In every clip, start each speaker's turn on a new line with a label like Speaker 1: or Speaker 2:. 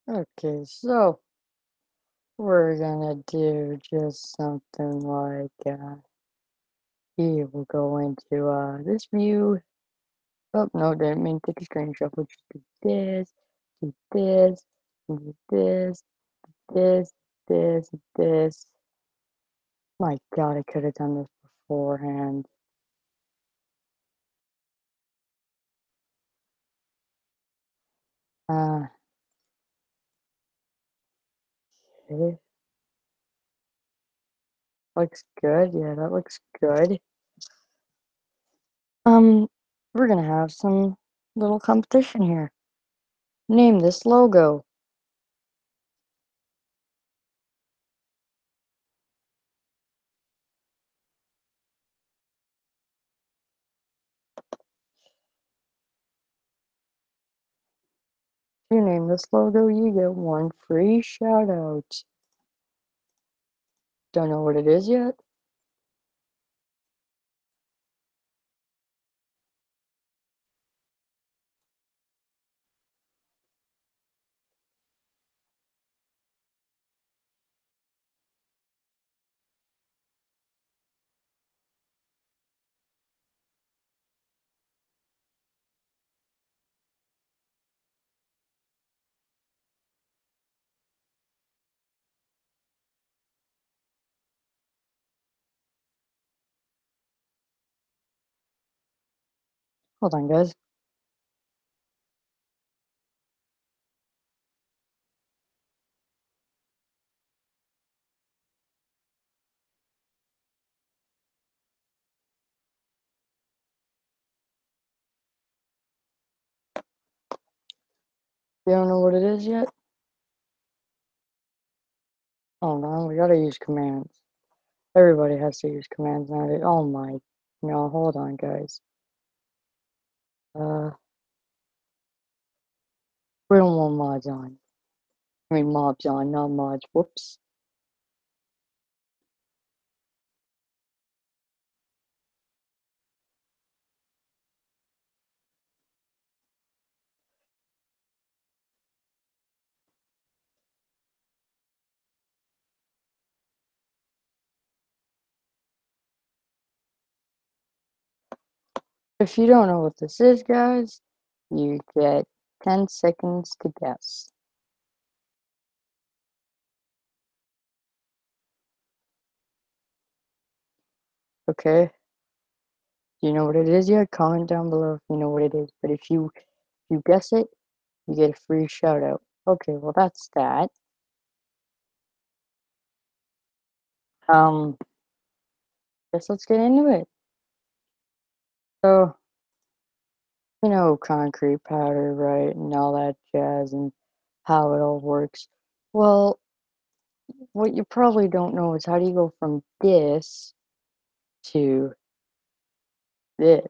Speaker 1: Okay, so we're gonna do just something like here we'll go into this view. Oh no, didn't mean to take a screenshot. We'll just do this, do this, this, this, this. My God, I could have done this beforehand. Uh, okay. Looks good. Yeah, that looks good. Um, we're gonna have some little competition here. Name this logo. If you name this logo, you get one free shout out. Don't know what it is yet? Hold on, guys. You don't know what it is yet? Hold on, we gotta use commands. Everybody has to use commands nowadays. Oh my. No, hold on, guys. Uh, we don't want mods on. I mean, mobs on, not mods. Whoops. If you don't know what this is, guys, you get 10 seconds to guess. Okay? Do you know what it is yet? Comment down below if you know what it is. But if you guess it, you get a free shout out. Okay, well that's that. Um, guess let's get into it. So, you know, concrete powder, right, and all that jazz, and how it all works. Well, what you probably don't know is how do you go from this to this?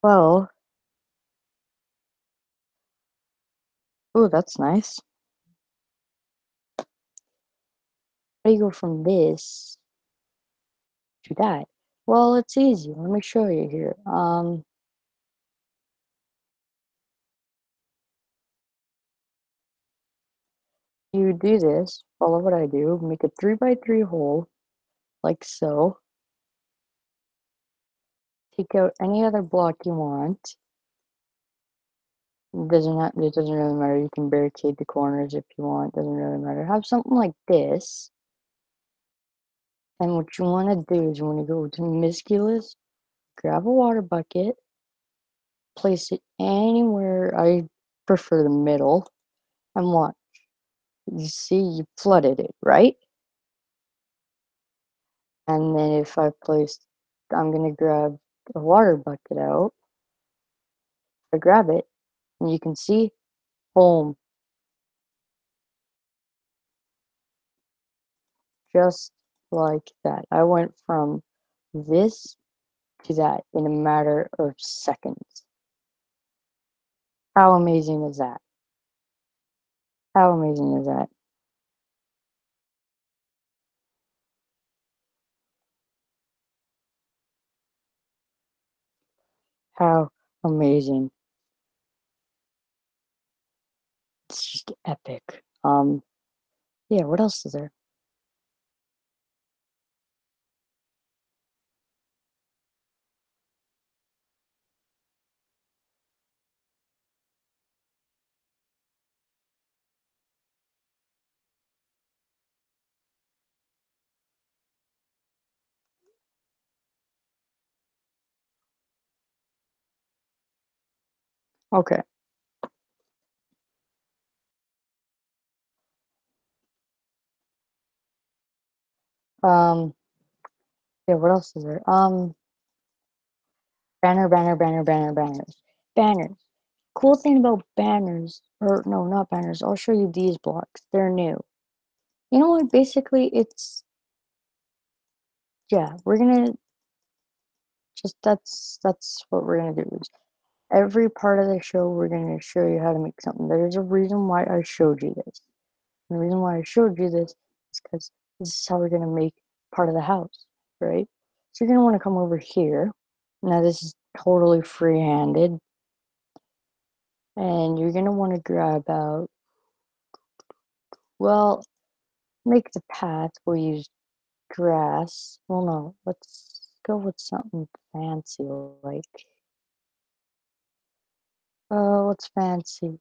Speaker 1: Well, oh, that's nice. How do you go from this to that? Well, it's easy. Let me show you here. You do this, follow what I do, make a 3x3 hole, like so. Take out any other block you want. It doesn't really matter. You can barricade the corners if you want. Doesn't really matter. Have something like this. And what you want to do is you want to go to Misculous, grab a water bucket, place it anywhere. I prefer the middle. And watch. You see, you flooded it, right? And then if I'm going to grab a water bucket out. I grab it, and you can see, boom, just like that. I went from this to that in a matter of seconds. How amazing is that? How amazing is that? How amazing. It's just Epic. Yeah, what else is there? Okay. Um, yeah, what else is there? Banners. Banners. Cool thing about banners, or no, not banners. I'll show you these blocks. They're new. You know what? Basically, it's yeah. We're gonna just that's what we're gonna do. Is every part of the show, we're gonna show you how to make something. There's a reason why I showed you this. And the reason why I showed you this is because this is how we're gonna make part of the house, right? So you're gonna want to come over here. Now this is totally free-handed, and you're gonna want to grab out. Well, make the path. We'll use grass. Well, no, let's go with something fancy like. What's fancy?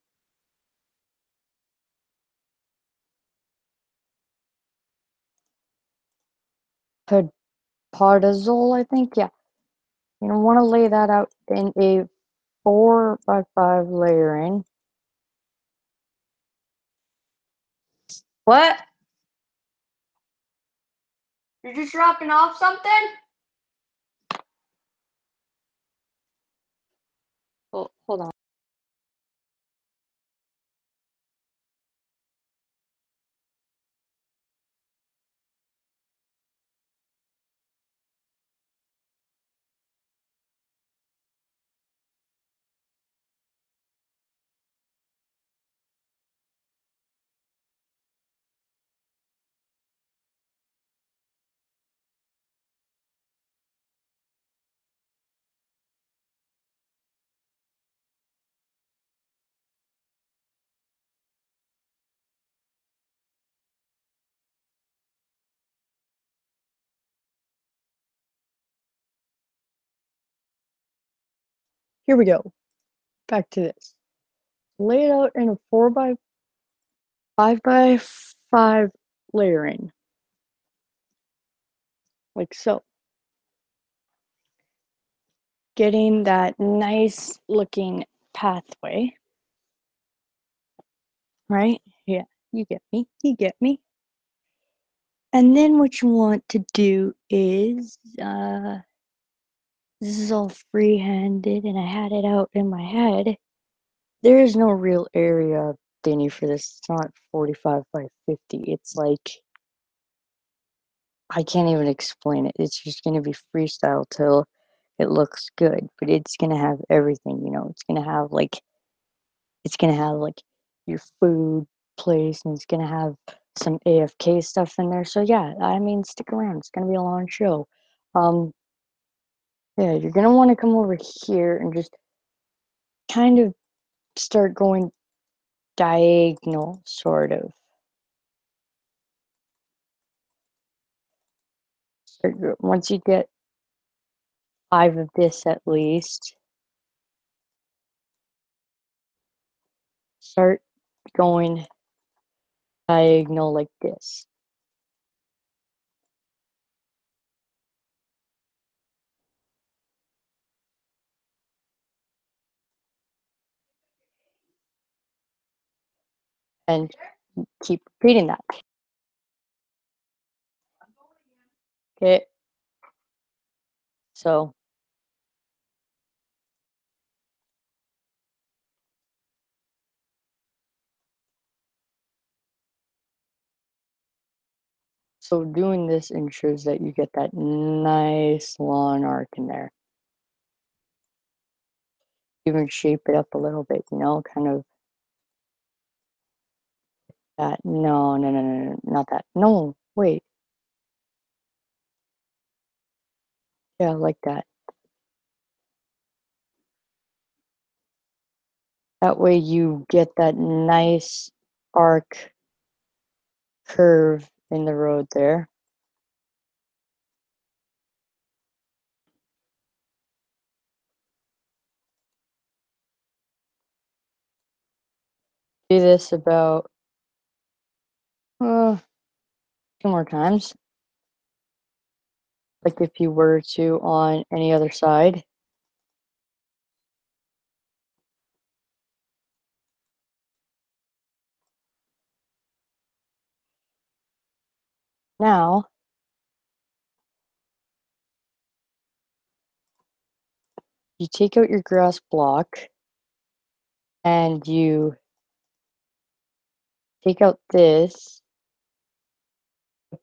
Speaker 1: Podazole, I think. Yeah, you don't want to lay that out in a 4x5 layering. What? You're just dropping off something? Well, hold on. Here we go. Back to this. Lay it out in a 4x5 layering, like so. Getting that nice looking pathway, right? Yeah, you get me. You get me. And then what you want to do is, this is all free-handed and I had it out in my head. There is no real area thingy for this. It's not 45 by 50. It's like, I can't even explain it. It's just going to be freestyle till it looks good, but it's going to have everything, it's going to have like your food place, and it's going to have some AFK stuff in there. So yeah, I mean, stick around. It's going to be a long show. Um, yeah, you're going to want to come over here and just kind of start going diagonal, sort of. Once you get 5 of this at least, start going diagonal like this. And keep repeating that. Okay, so doing this ensures that you get that nice long arc in there. Even shape it up a little bit, kind of that. No, no, no, no, no, not that. No, wait. Yeah, like that. That way you get that nice arc curve in the road there. Do this about 2 more times, like if you were to on any other side. Now, you take out your grass block and you take out this,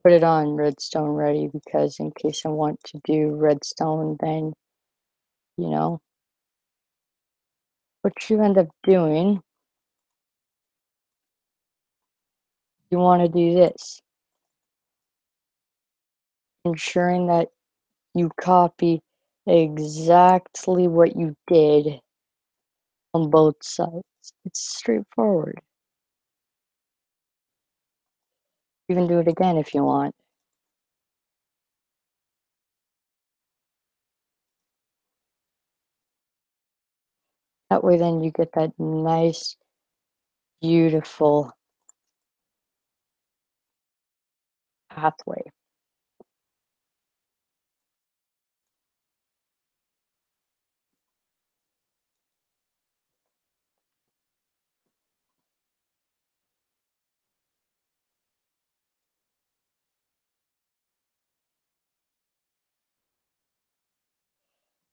Speaker 1: put it on redstone ready because in case I want to do redstone, then, you know, what you end up doing, you want to do this, ensuring that you copy exactly what you did on both sides. It's straightforward. You can do it again if you want. That way then you get that nice, beautiful pathway.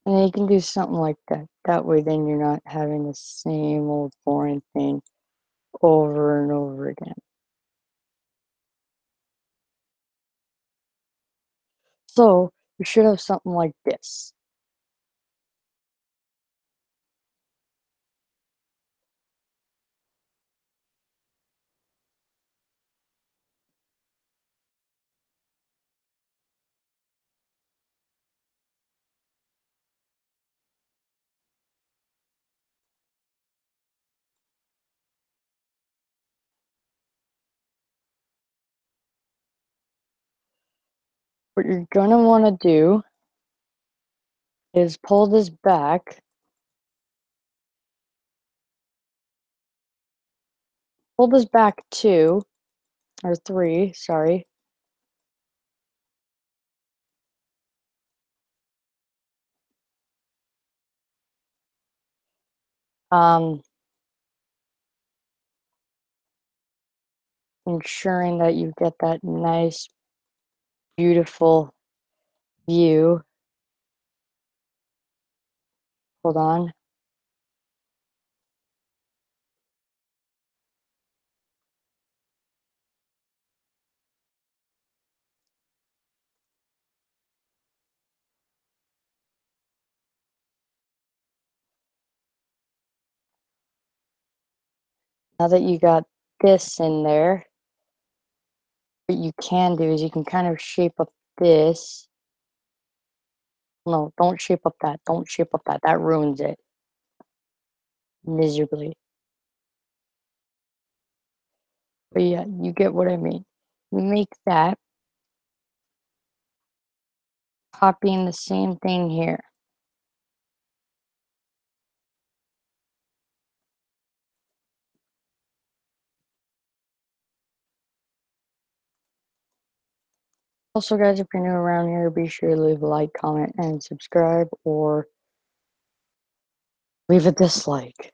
Speaker 1: And then you can do something like that. That way then you're not having the same old boring thing over and over again. So you should have something like this. What you're gonna want to do is pull this back, pull this back 2 or 3, sorry. Um, Ensuring that you get that nice, beautiful view. Hold on. Now that you got this in there, what you can do is you can kind of shape up this. No, don't shape up that. Don't shape up that. That ruins it miserably. But yeah, you get what I mean. You make that, copying the same thing here. Also, guys, if you're new around here, be sure to leave a like, comment, and subscribe, or leave a dislike.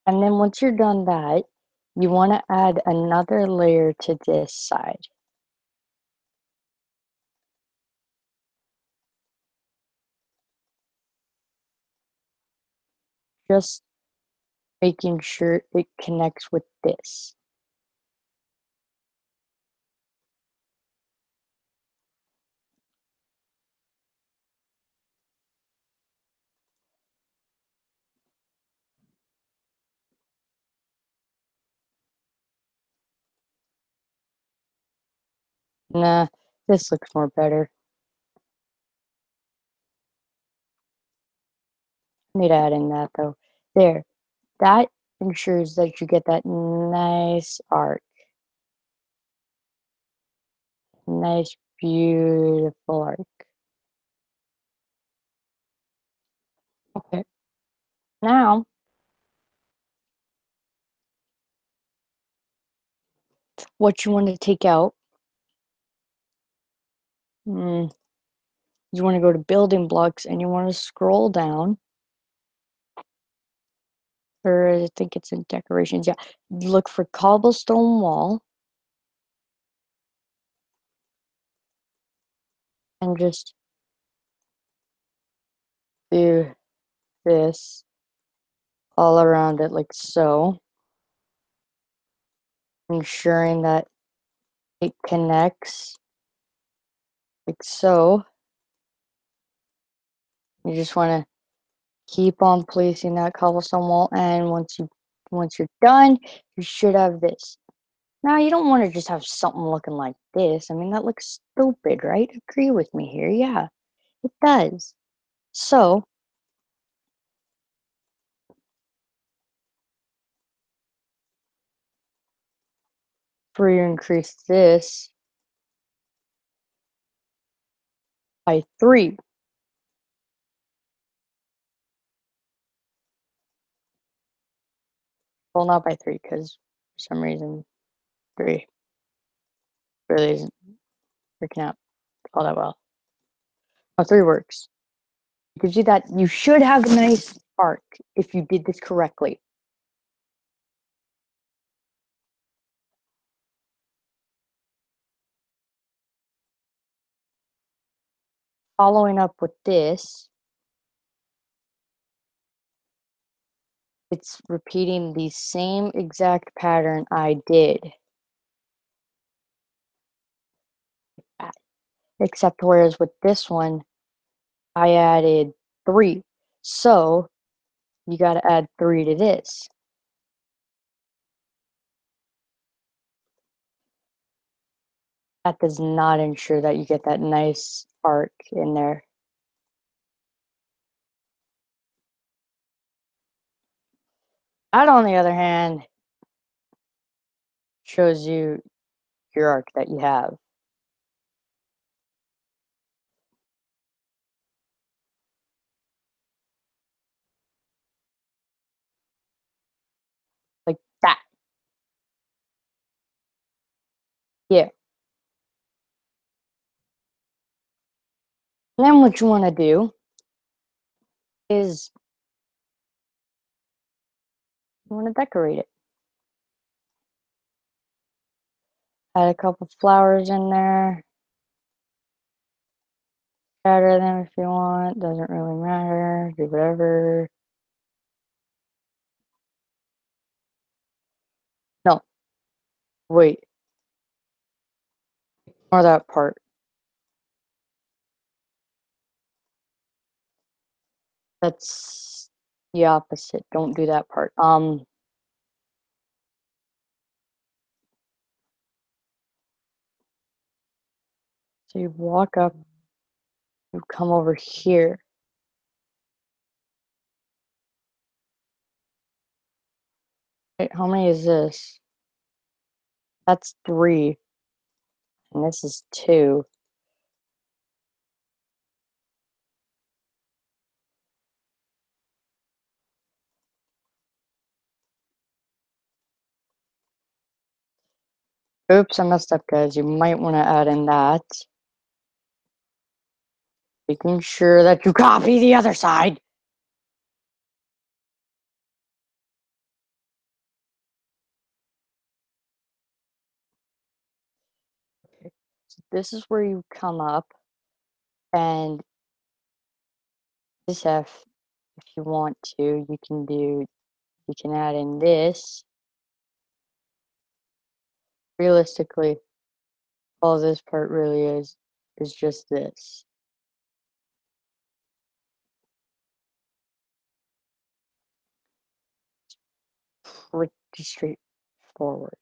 Speaker 1: And then once you're done that, you want to add another layer to this side. Just making sure it connects with this. Nah, this looks more better. Need to add in that though. There. That ensures that you get that nice arc. Nice, beautiful arc. Okay. Now, what you want to take out, mm, you want to go to building blocks and you want to scroll down, or I think it's in decorations. Yeah. Look for cobblestone wall and just do this all around it like so, ensuring that it connects like so. You just want to keep on placing that cobblestone wall, and once you're done, you should have this. Now you don't want to just have something looking like this. I mean, that looks stupid, right? Agree with me here. Yeah, it does. So for you increase this by 3. Well, not by 3, because for some reason 3 really isn't working out all that well. Oh, 3 works. You can see that you should have a nice arc if you did this correctly. Following up with this, it's repeating the same exact pattern I did. Except whereas with this one, I added 3. So you got to add 3 to this. That does not ensure that you get that nice arc in there. That, on the other hand, shows you your arc that you have. Like that. Yeah. And then what you want to do is you want to decorate it. Add a couple flowers in there. Shatter them if you want. Doesn't really matter. Do whatever. No, wait. Ignore that part. That's the opposite. Don't do that part. So you walk up, you come over here. Wait, how many is this? That's 3, and this is 2. Oops, I messed up, guys. You might want to add in that. Making sure that you copy the other side. Okay. So this is where you come up, and this if you want to, you can add in this. Realistically, all this part really is just this. Pretty straightforward.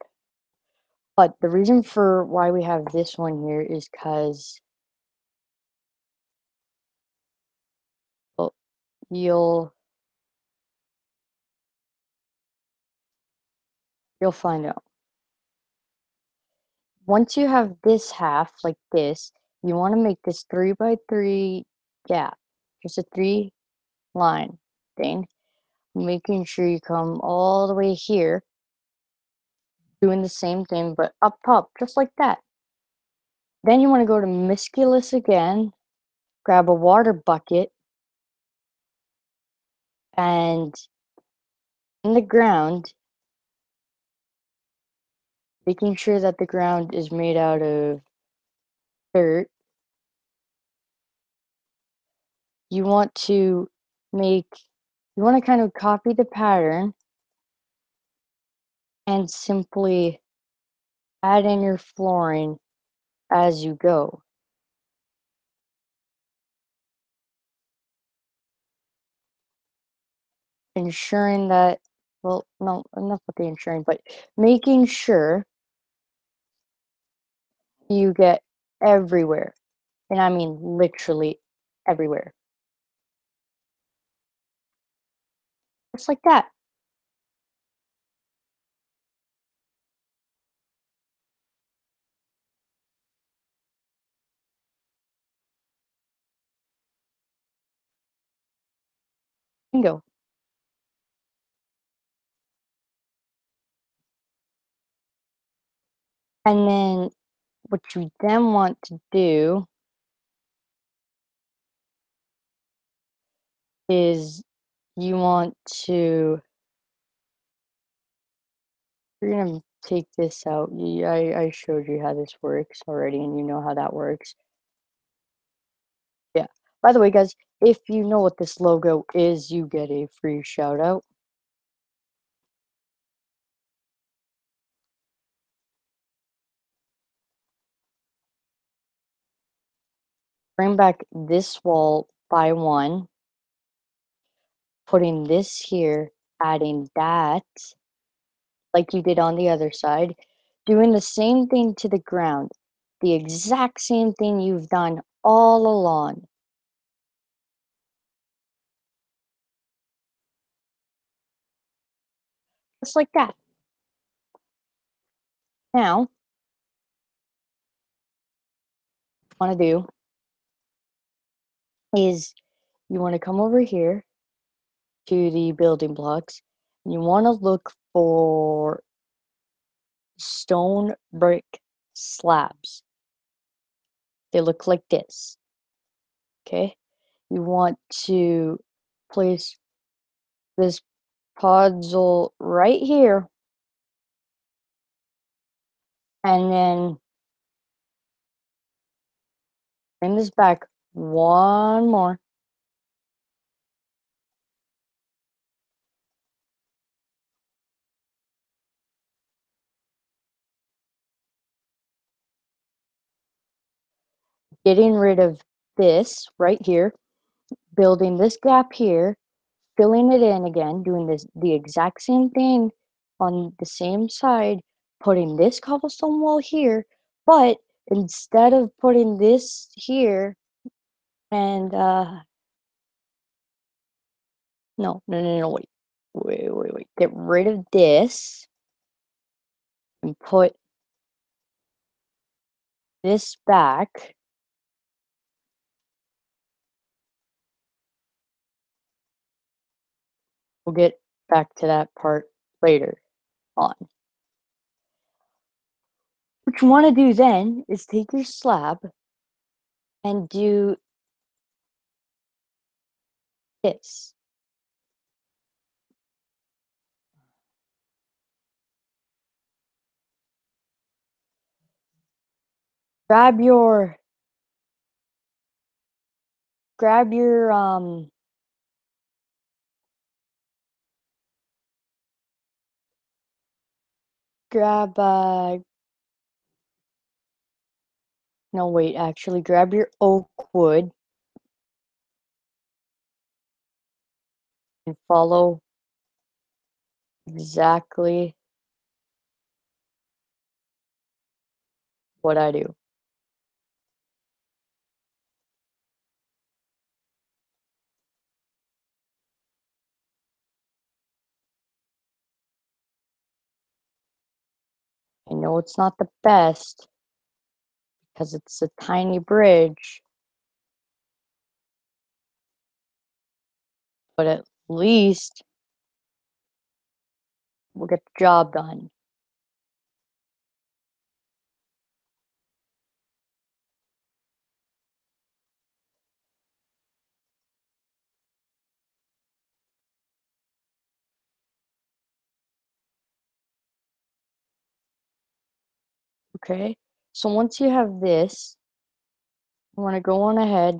Speaker 1: But the reason for why we have this one here is because well, you'll you'll find out. Once you have this half like this, you want to make this 3 by 3 gap, just a 3 line thing, making sure you come all the way here, doing the same thing, but up top, just like that. Then you want to go to Misculus again, grab a water bucket, and in the ground, making sure that the ground is made out of dirt, you want to make, you want to kind of copy the pattern and simply add in your flooring as you go, ensuring that, well, no, enough with the ensuring, but making sure you get everywhere. And I mean literally everywhere. Just like that. Bingo. And then what you then want to do is you want to, you're gonna take this out. I showed you how this works already, and you know how that works. Yeah. By the way, guys, if you know what this logo is, you get a free shout out. Bring back this wall by one, putting this here, adding that, like you did on the other side, doing the same thing to the ground, the exact same thing you've done all along. Just like that. Now, what you want to do is you want to come over here to the building blocks. And you want to look for stone brick slabs. They look like this. Okay? You want to place this puzzle right here, and then bring this back one more. Getting rid of this right here, building this gap here, filling it in again, doing this the exact same thing on the same side, putting this cobblestone wall here, but instead of putting this here and no, wait. Get rid of this and put this back. We'll get back to that part later on. What you want to do then is take your slab and do this. Grab your grab your grab no wait, actually grab your oak wood and follow exactly what I do. I know it's not the best because it's a tiny bridge, but at least we'll get the job done. Okay? So once you have this, you want to go on ahead,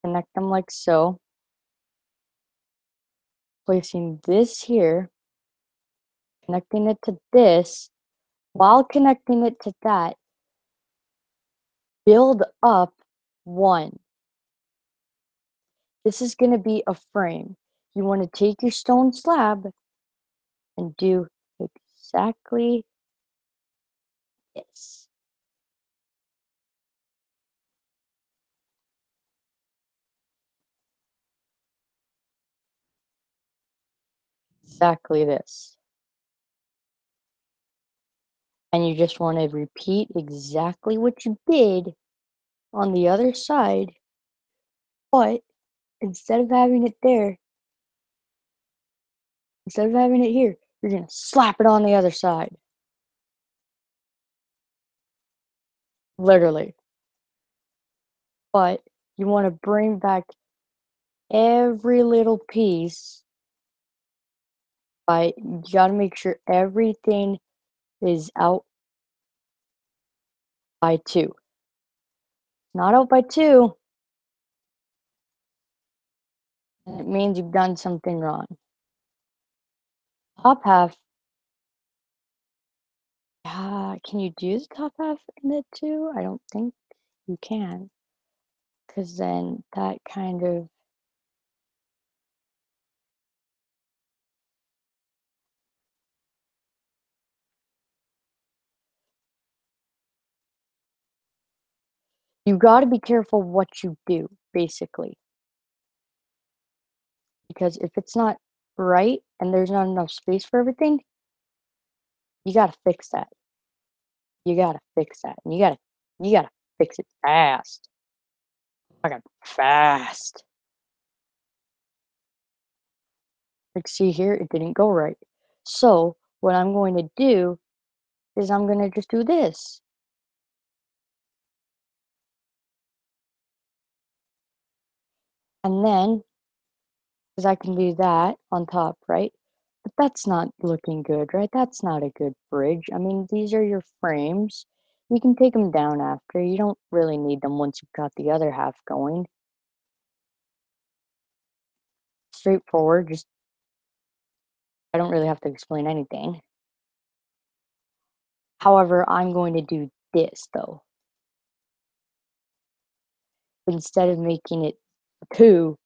Speaker 1: connect them like so, placing this here, connecting it to this, while connecting it to that, build up one. This is going to be a frame. You want to take your stone slab and do exactly this. Exactly this. And you just want to repeat exactly what you did on the other side, but instead of having it there, instead of having it here, you're going to slap it on the other side. Literally. But you want to bring back every little piece by, you got to make sure everything is out by 2. Not out by 2, and it means you've done something wrong. Top half, can you do the top half in it too? I don't think you can, because then that kind of, you got to be careful what you do, basically, because if it's not right and there's not enough space for everything, you got to fix that. You got to fix that, and you got to fix it fast. Fucking fast. Like, see here, it didn't go right. So what I'm going to do is I'm going to just do this. And then, because I can do that on top, right? But that's not looking good, right? That's not a good bridge. I mean, these are your frames. You can take them down after. You don't really need them once you've got the other half going. Straightforward, just, I don't really have to explain anything. However, I'm going to do this, though. Instead of making it 2,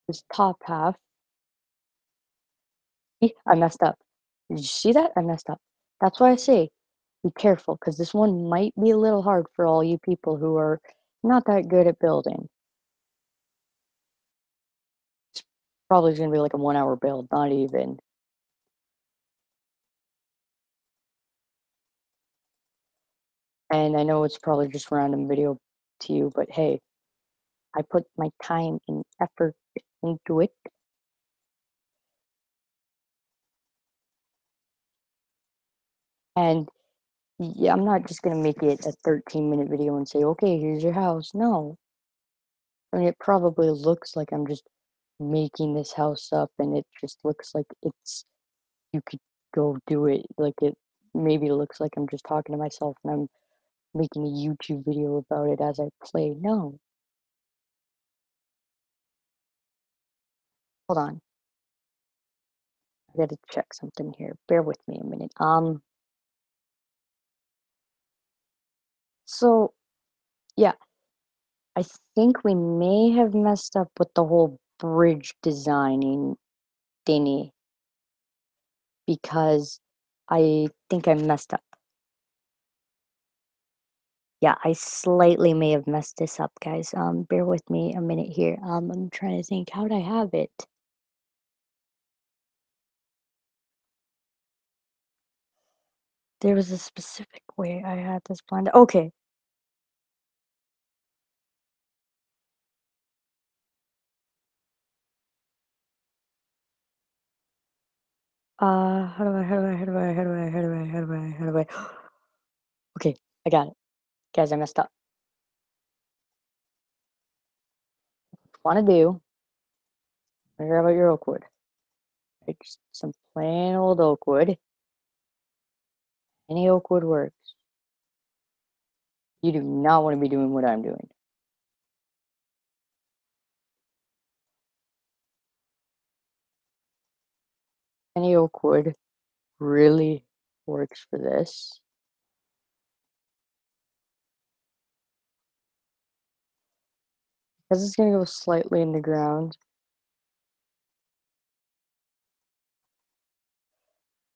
Speaker 1: this top half. See, I messed up. Did you see that? I messed up. That's why I say be careful, because this one might be a little hard for all you people who are not that good at building. It's probably going to be like a 1-hour build, not even. And I know it's probably just random video to you, but hey, I put my time and effort into it. And yeah, I'm not just going to make it a 13-minute video and say, okay, here's your house. No. I mean, it probably looks like I'm just making this house up, and it just looks like it's, you could go do it. Like, it maybe looks like I'm just talking to myself and I'm making a YouTube video about it as I play. No. Hold on. I gotta check something here. Bear with me a minute. So yeah, I think we may have messed up with the whole bridge designing thingy, because I think I messed up. Yeah, I slightly may have messed this up, guys. Bear with me a minute here. I'm trying to think, how'd I have it? There was a specific way I had this planned. Okay. How do I? Okay, I got it. Guys, I messed up. Want to do, grab out your oak wood. Like just some plain old oak wood. Any oak wood works. You do not want to be doing what I'm doing. Any oak wood really works for this. Because it's going to go slightly in the ground,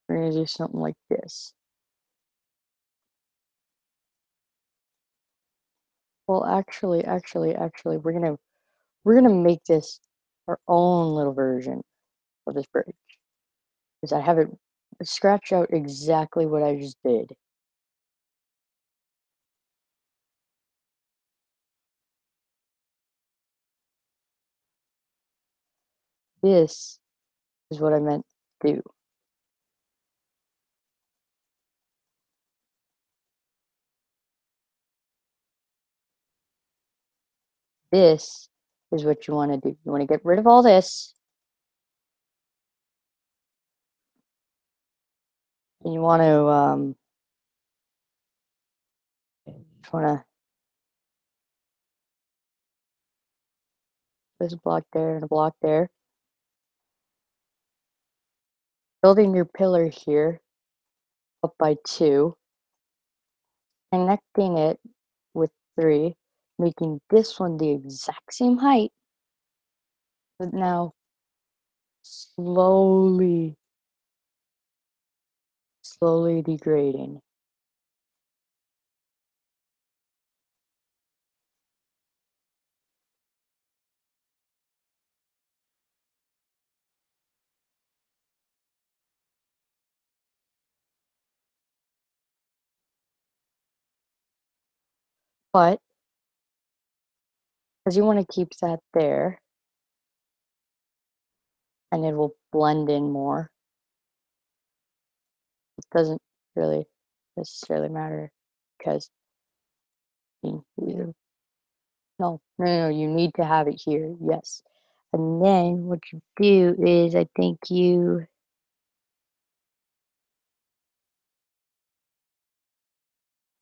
Speaker 1: we're going to do something like this. Well, actually, we're gonna make this our own little version of this bridge. Because I have it scratch out exactly what I just did. This is what I meant to do. This is what you want to do. You want to get rid of all this, and you want to just want to there's a block there and a block there. Building your pillar here up by 2, connecting it with 3, making this one the exact same height, but now slowly degrading. But because you want to keep that there and it will blend in more, it doesn't really necessarily matter because no, no, you need to have it here, yes. And then what you do is I think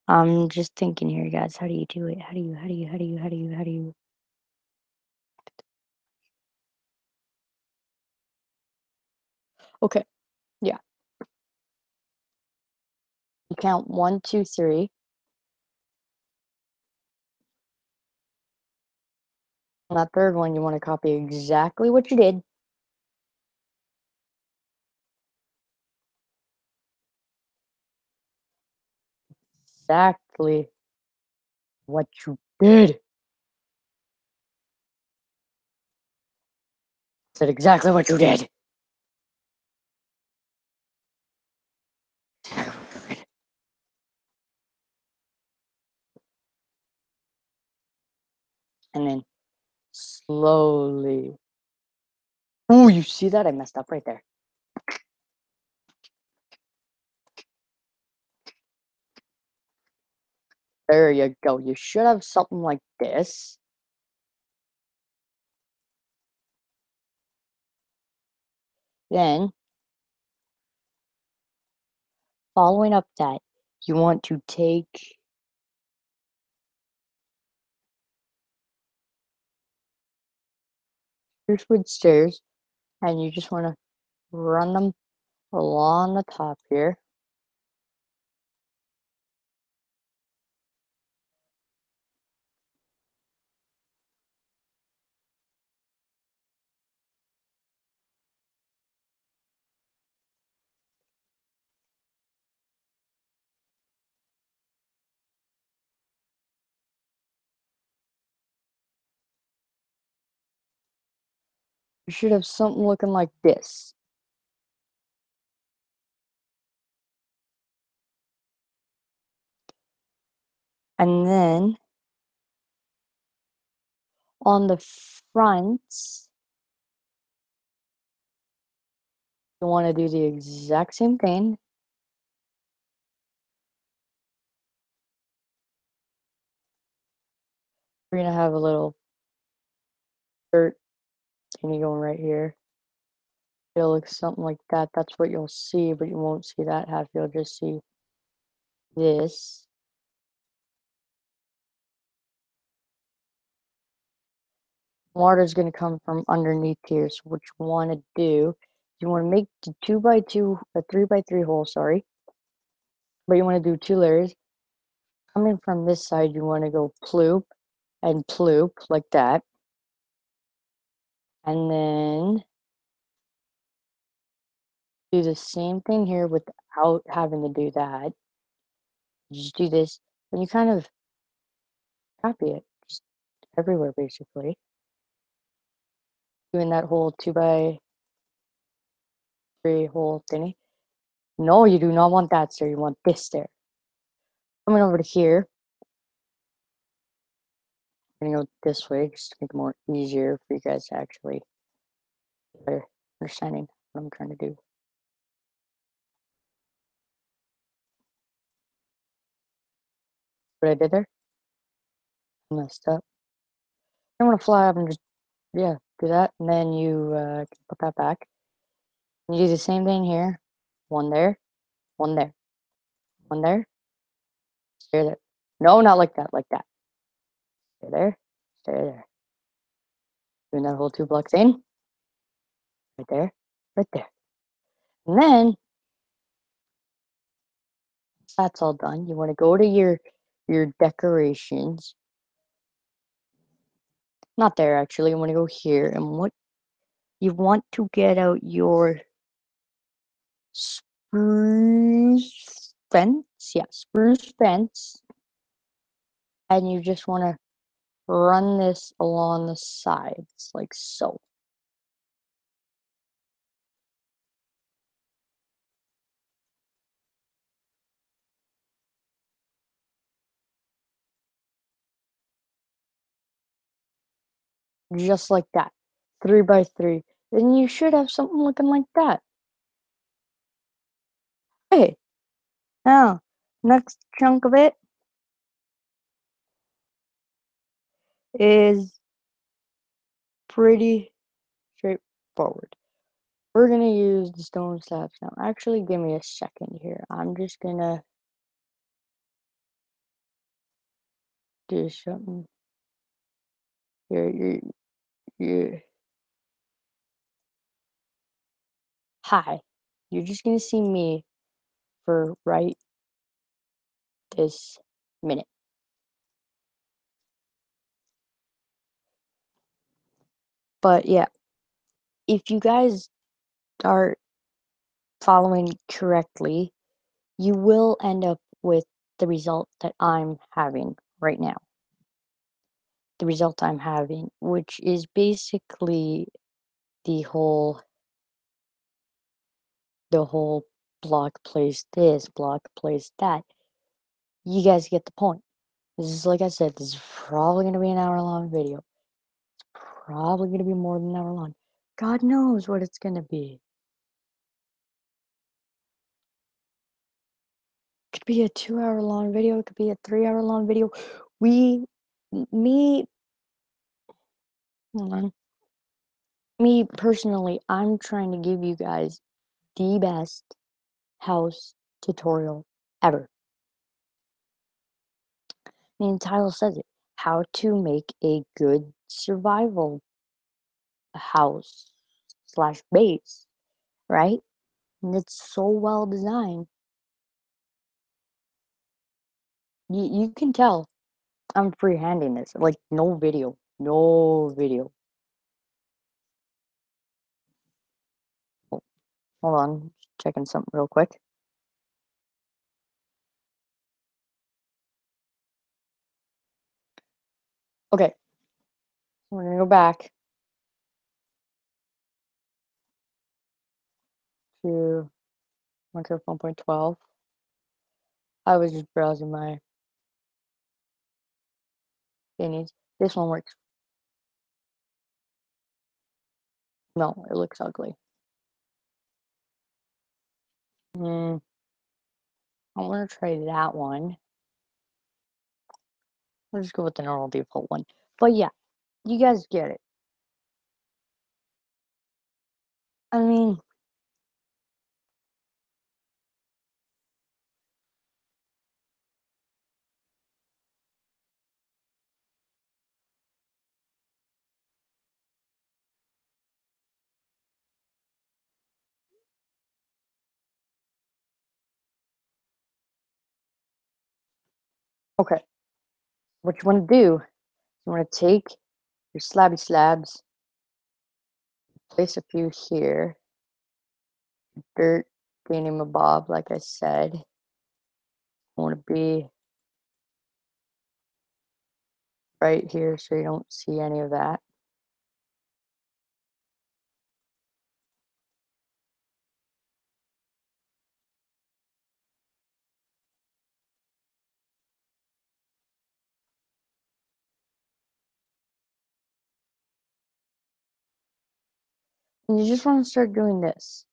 Speaker 1: I'm just thinking here, guys, how do you do it? How do you? Okay, yeah. You count 1, 2, 3. On that third one, you want to copy exactly what you did. Exactly what you did. Said exactly what you did. And then slowly. Oh, you see that? I messed up right there. There you go. You should have something like this. Then, following up that, you want to take your wood stairs and you just want to run them along the top here. You should have something looking like this. And then on the front, you want to do the exact same thing. We're going to have a little dirt thingy going right here. It'll look something like that. That's what you'll see, but you won't see that half. You'll just see this. Water's going to come from underneath here. So what you want to do, you want to make the 2x2, a 3x3 hole, sorry. But you want to do 2 layers. Coming from this side, you want to go ploop and ploop like that. And then do the same thing here without having to do that. You just do this, and you kind of copy it just everywhere, basically. Doing that whole 2x3 hole thingy. No, you do not want that, sir. You want this there. Coming over to here. I'm gonna go this way just to make it more easier for you guys to actually better understanding what I'm trying to do. What I did there? I messed up. I want to fly up and just, yeah, do that. And then you can put that back. And you do the same thing here. One there, one there, one there, stay there. No, not like that, like that. Stay there, stay there. Doing that whole 2 block thing. Right there, right there. And then, once that's all done, you want to go to your decorations. Not there, actually. You want to go here. And what you want to get out your spruce fence. Yeah, spruce fence. And you just want to run this along the sides, like so. Just like that. 3x3. Then you should have something looking like that. Hey, now, next chunk of it is pretty straightforward. We're gonna use the stone slabs now. Actually, give me a second here. I'm just gonna do something here. You. Hi. You're just gonna see me for right this minute. But yeah, if you guys are following correctly, you will end up with the result that I'm having right now. The result I'm having, which is basically the whole block place this, block place that. You guys get the point. This is, like I said, this is probably going to be an hour-long video. It's probably going to be more than an hour long. God knows what it's going to be. It could be a 2-hour-long video. It could be a 3-hour-long video. Me, hold on. Me personally, I'm trying to give you guys the best house tutorial ever. The title says it. How to make a good survival house slash base, right? And it's so well designed. You can tell I'm freehanding this. Like, no video. No video. Oh, hold on. Checking something real quick. Okay. We're gonna go back. to Minecraft 1.12. I was just browsing my thingies. This one works. No, it looks ugly. I want to try that one. I'll just go with the normal default one. But yeah, you guys get it. I mean, okay. What you want to do is you want to take your slabby slabs, place a few here, dirt, thingy-mabob, like I said. Want to be right here so you don't see any of that. And you just want to start doing this.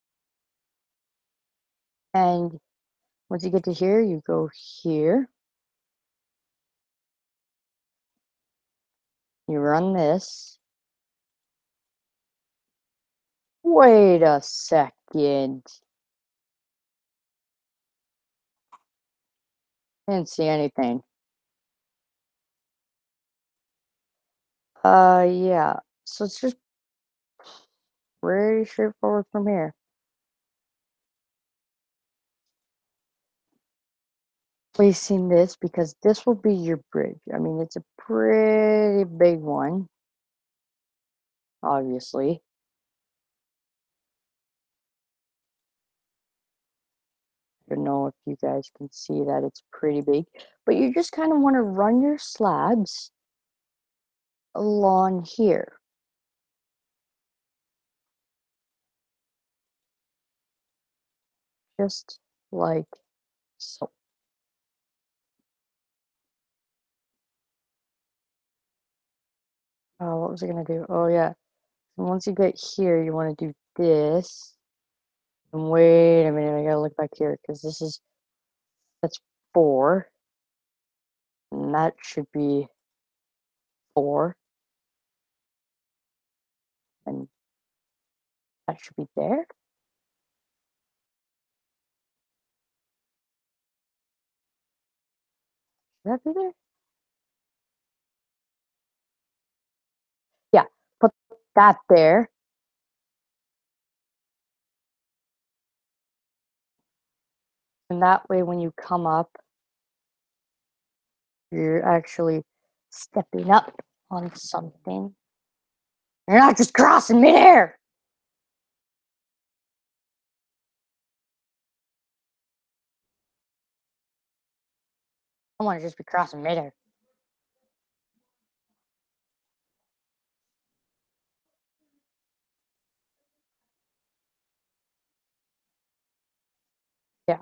Speaker 1: And once you get to here, you go here. You run this. Wait a second. I didn't see anything. Yeah. So it's just pretty straightforward from here. Placing this because this will be your bridge. I mean, it's a pretty big one, obviously. I don't know if you guys can see that it's pretty big, but you just kind of want to run your slabs along here. Just like so. Oh, what was I gonna do? Oh yeah. And once you get here, you want to do this. And wait a minute, I gotta look back here because that's 4. And that should be 4. And that should be there. Should that be there? Yeah, put that there. And that way when you come up, you're actually stepping up on something. You're not just crossing midair. I want to just be crossing midair. Yeah.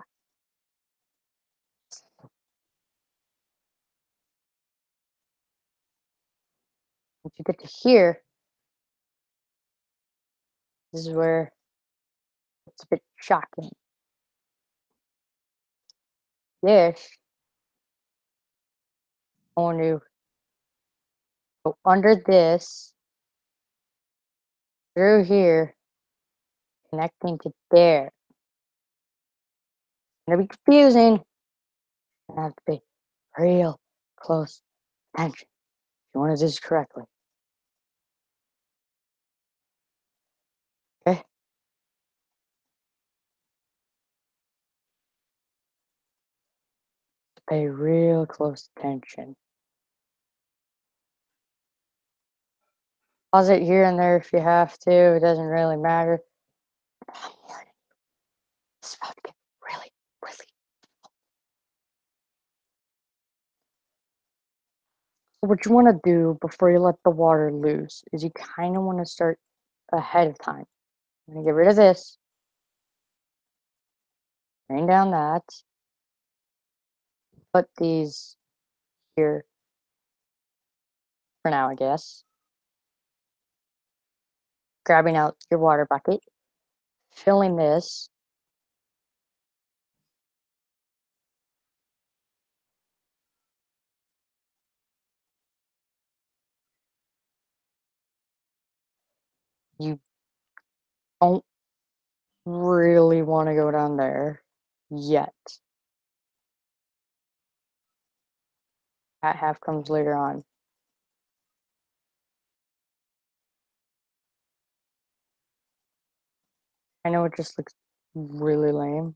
Speaker 1: Once you get to here, this is where it's a bit shocking. This, I want to go under this, through here, connecting to there. It's gonna be confusing. I have to be real close attention if you want to do this correctly. Okay? Pay real close attention. Pause it here and there if you have to. It doesn't really matter. I'm warning you. It's about to get really, really. So what you want to do before you let the water loose is you kind of want to start ahead of time. I'm going to get rid of this. Rain down that. Put these here for now, I guess. Grabbing out your water bucket. Filling this. You don't really want to go down there yet. That half comes later on. I know it just looks really lame.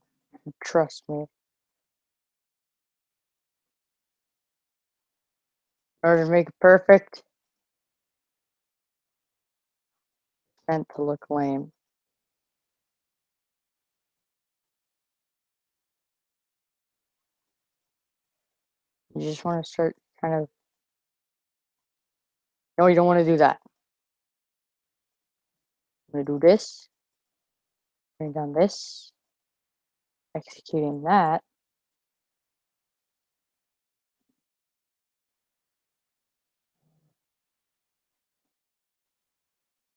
Speaker 1: Trust me. In order to make it perfect, it's meant to look lame. You just want to start kind of. No, you don't want to do that. I'm going to do this. Bring down this. Executing that.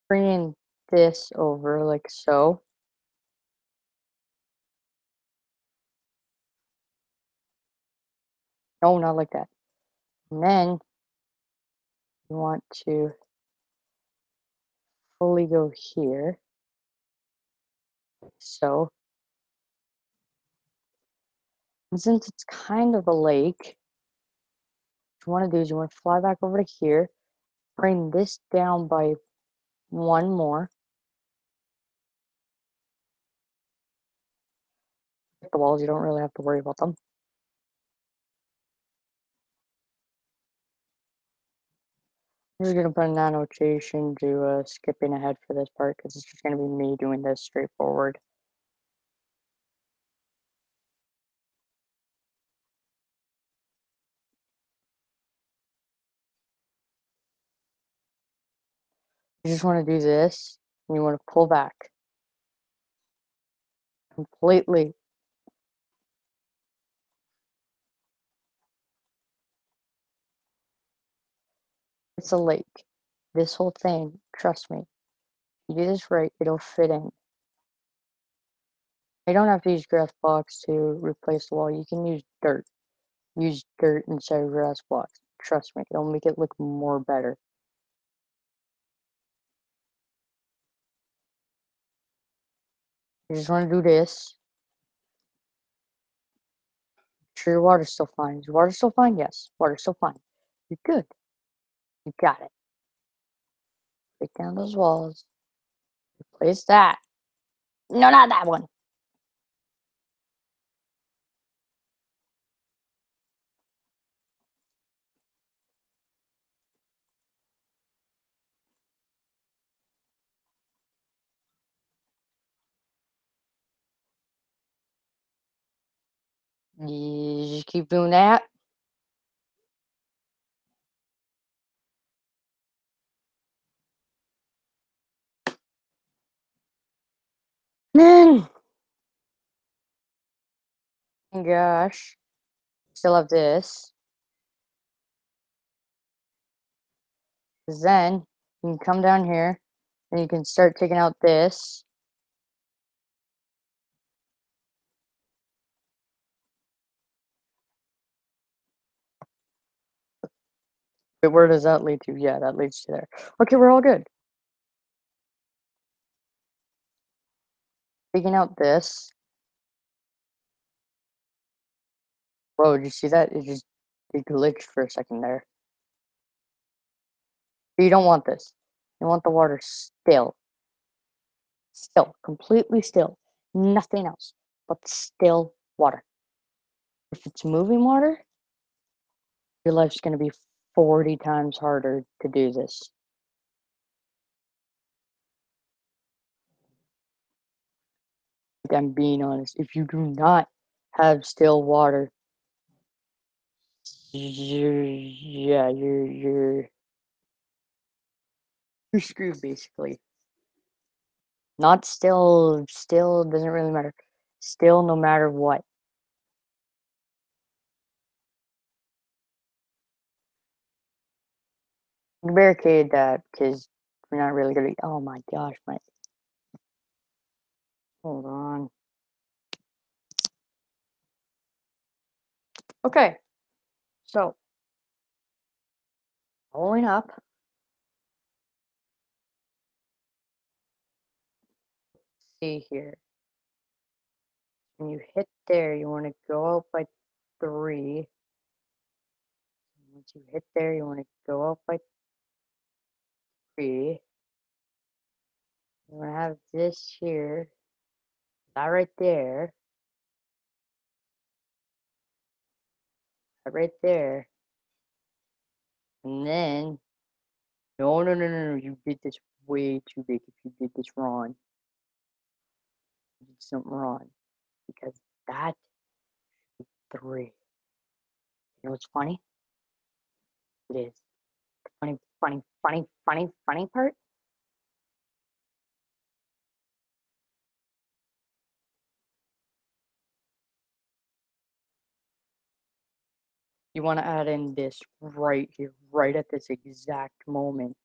Speaker 1: Bringing this over like so. No, not like that. And then you want to fully go here. So, and since it's kind of a lake, what you want to do is you want to fly back over to here, bring this down by one more. The walls, you don't really have to worry about them. I'm just going to put an annotation to skipping ahead for this part because it's just going to be me doing this straightforward. You just want to do this, and you want to pull back completely. It's a lake. This whole thing, trust me, if you do this right, it'll fit in. You don't have to use grass blocks to replace the wall. You can use dirt. Use dirt instead of grass blocks. Trust me, it'll make it look more better. You just want to do this. Sure, your water's still fine. Is your water still fine? Yes, water's still fine. You're good. You got it. Break down those walls. Replace that. No, not that one. You just keep doing that. Then, gosh, still have this. Then you can come down here and you can start taking out this. But where does that lead to? Yeah, that leads to there. Okay, we're all good. Taking out this. Whoa, did you see that? It glitched for a second there. But you don't want this. You want the water still. Still. Completely still. Nothing else. But still water. If it's moving water, your life's going to be 40 times harder to do this. Like, I'm being honest. If you do not have still water, you're screwed basically. Not still doesn't really matter. Still, no matter what. Barricade that because we're not really gonna. Oh my gosh, my. Hold on. Okay, so following up. See here. When you hit there, you want to go out by 3. Once you hit there, you want to go out by 3. You want to have this here, that right there, that right there, and then no, no, no, no, no, you did this way too big. If you did this wrong, you did something wrong because that 3. You know what's funny? It is funny, funny, funny, funny, funny part. You want to add in this right here, right at this exact moment.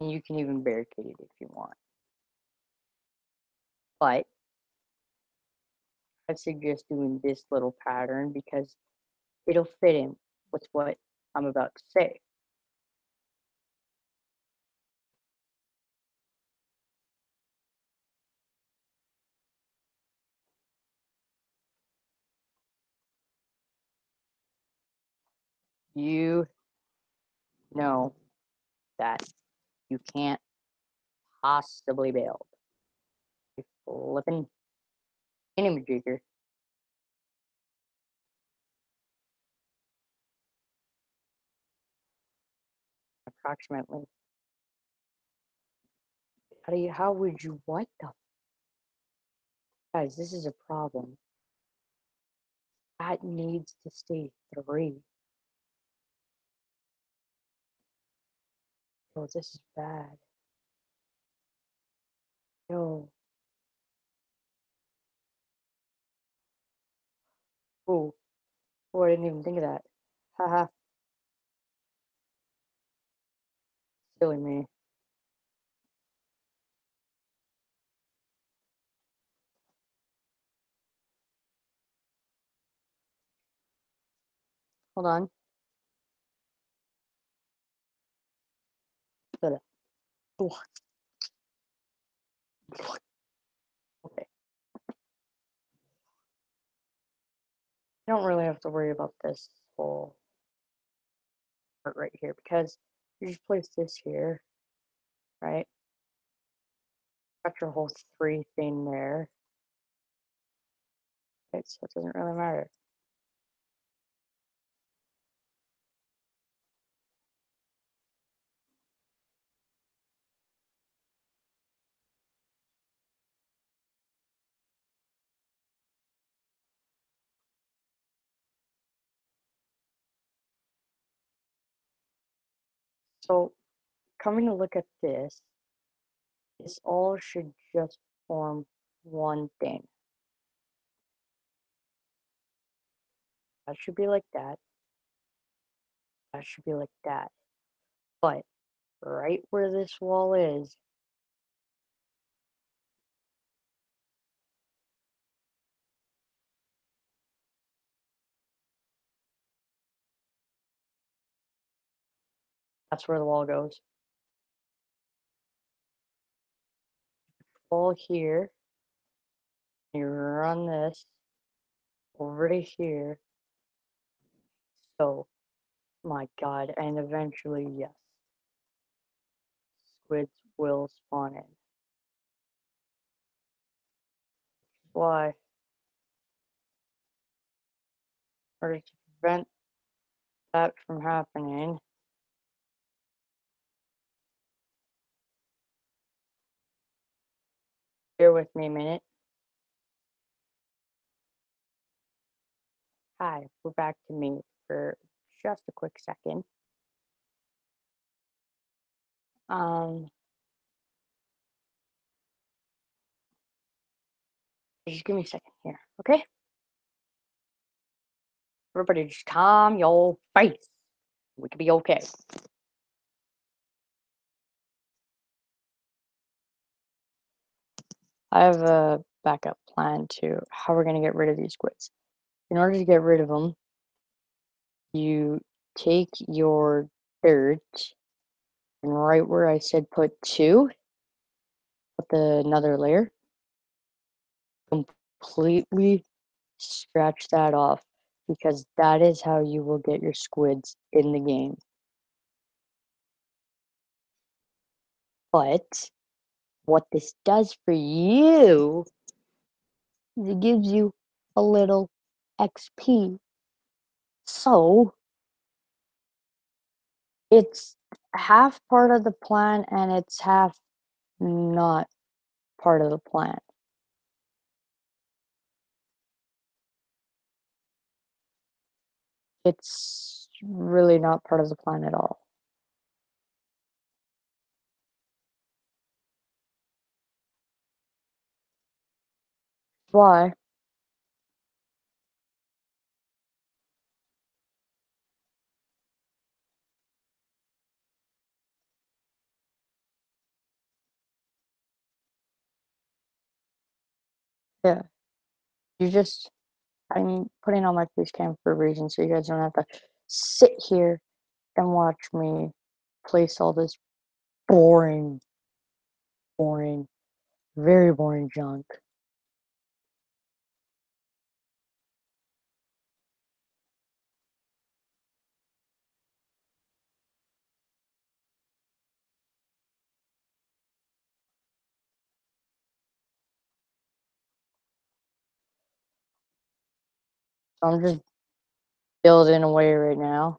Speaker 1: And you can even barricade it if you want. But I suggest doing this little pattern because it'll fit in with what I'm about to say. You know that you can't possibly build a flipping thingamajigger approximately. How would you, what the, guys, this is a problem. That needs to stay 3. Oh, this is bad. Yo. Oh, oh, I didn't even think of that. Haha, silly me. Hold on. Okay. You don't really have to worry about this whole part right here because you just place this here, right? Got your whole 3 thing there. Okay, so it doesn't really matter. So coming to look at this all should just form one thing. That should be like that. That should be like that. But right where this wall is, that's where the wall goes. Wall here, you run this over to here. So, my God, and eventually, yes, squids will spawn in. Why? In order to prevent that from happening, bear with me a minute. Hi, we're back to me for just a quick second. Um, Just give me a second here, okay? Everybody just calm your face. We could be okay. I have a backup plan to how we're gonna get rid of these squids. In order to get rid of them, you take your dirt and right where I said put two, put another layer, completely scratch that off because that is how you will get your squids in the game. But what this does for you is it gives you a little XP. So it's half part of the plan and it's half not part of the plan. It's really not part of the plan at all. Why? Yeah, you just, I'm putting on my face cam for a reason so you guys don't have to sit here and watch me place all this boring, boring, very boring junk. So I'm just building away right now.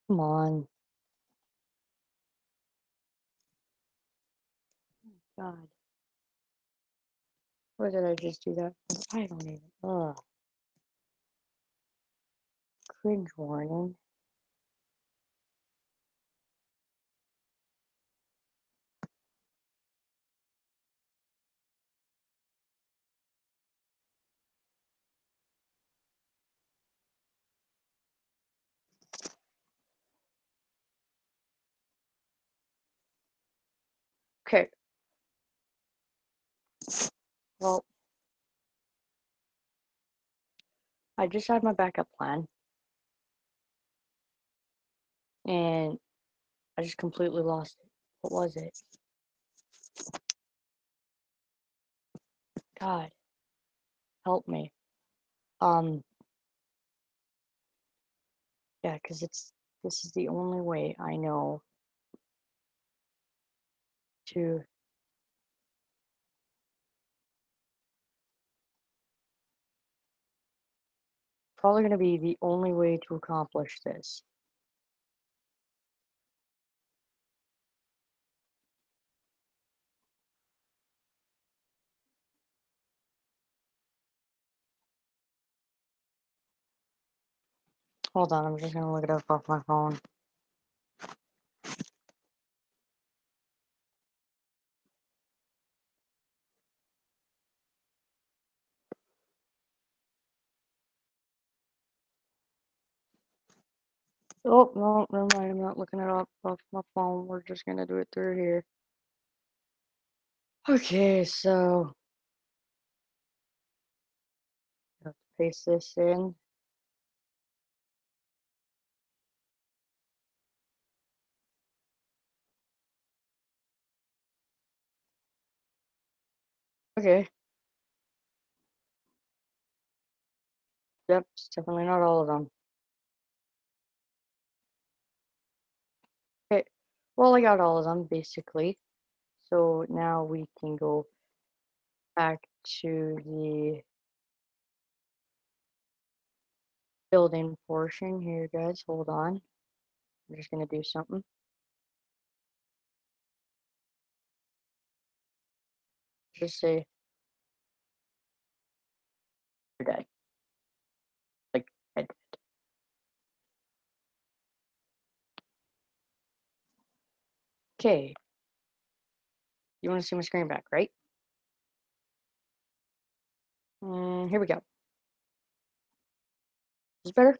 Speaker 1: Come on. God. Why did I just do that? I don't even. Ugh. Cringe warning. Okay. Well, I just had my backup plan. And I just completely lost it. What was it? God, help me. Um, yeah, because this is the only way I know to probably gonna be the only way to accomplish this. Hold on, I'm just gonna look it up off my phone. Oh, no, never mind. I'm not looking it up off my phone. We're just gonna do it through here. Okay, so I have to paste this in. Okay, yep, it's definitely not all of them. Okay, well, I got all of them basically. So now we can go back to the building portion here, guys. Hold on. I'm just gonna do something. Just say you're dead. Like dead. Okay. You want to see my screen back, right? Here we go. Is this better?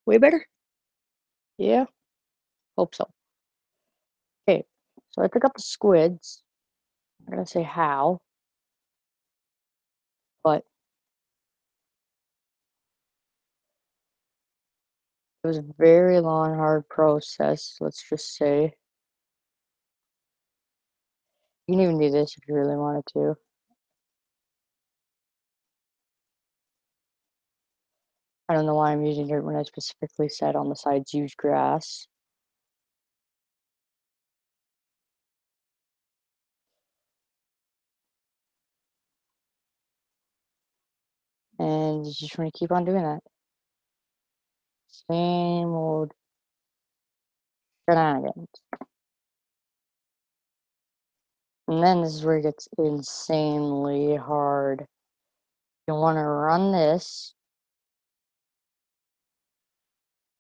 Speaker 1: Way better? Yeah, hope so. Okay, so I took up the squids. I'm gonna say how, but it was a very long, hard process, let's just say. You can even do this if you really wanted to. I don't know why I'm using dirt when I specifically said on the sides use grass. And you just want to keep on doing that. Same old shenanigans. And then this is where it gets insanely hard. You want to run this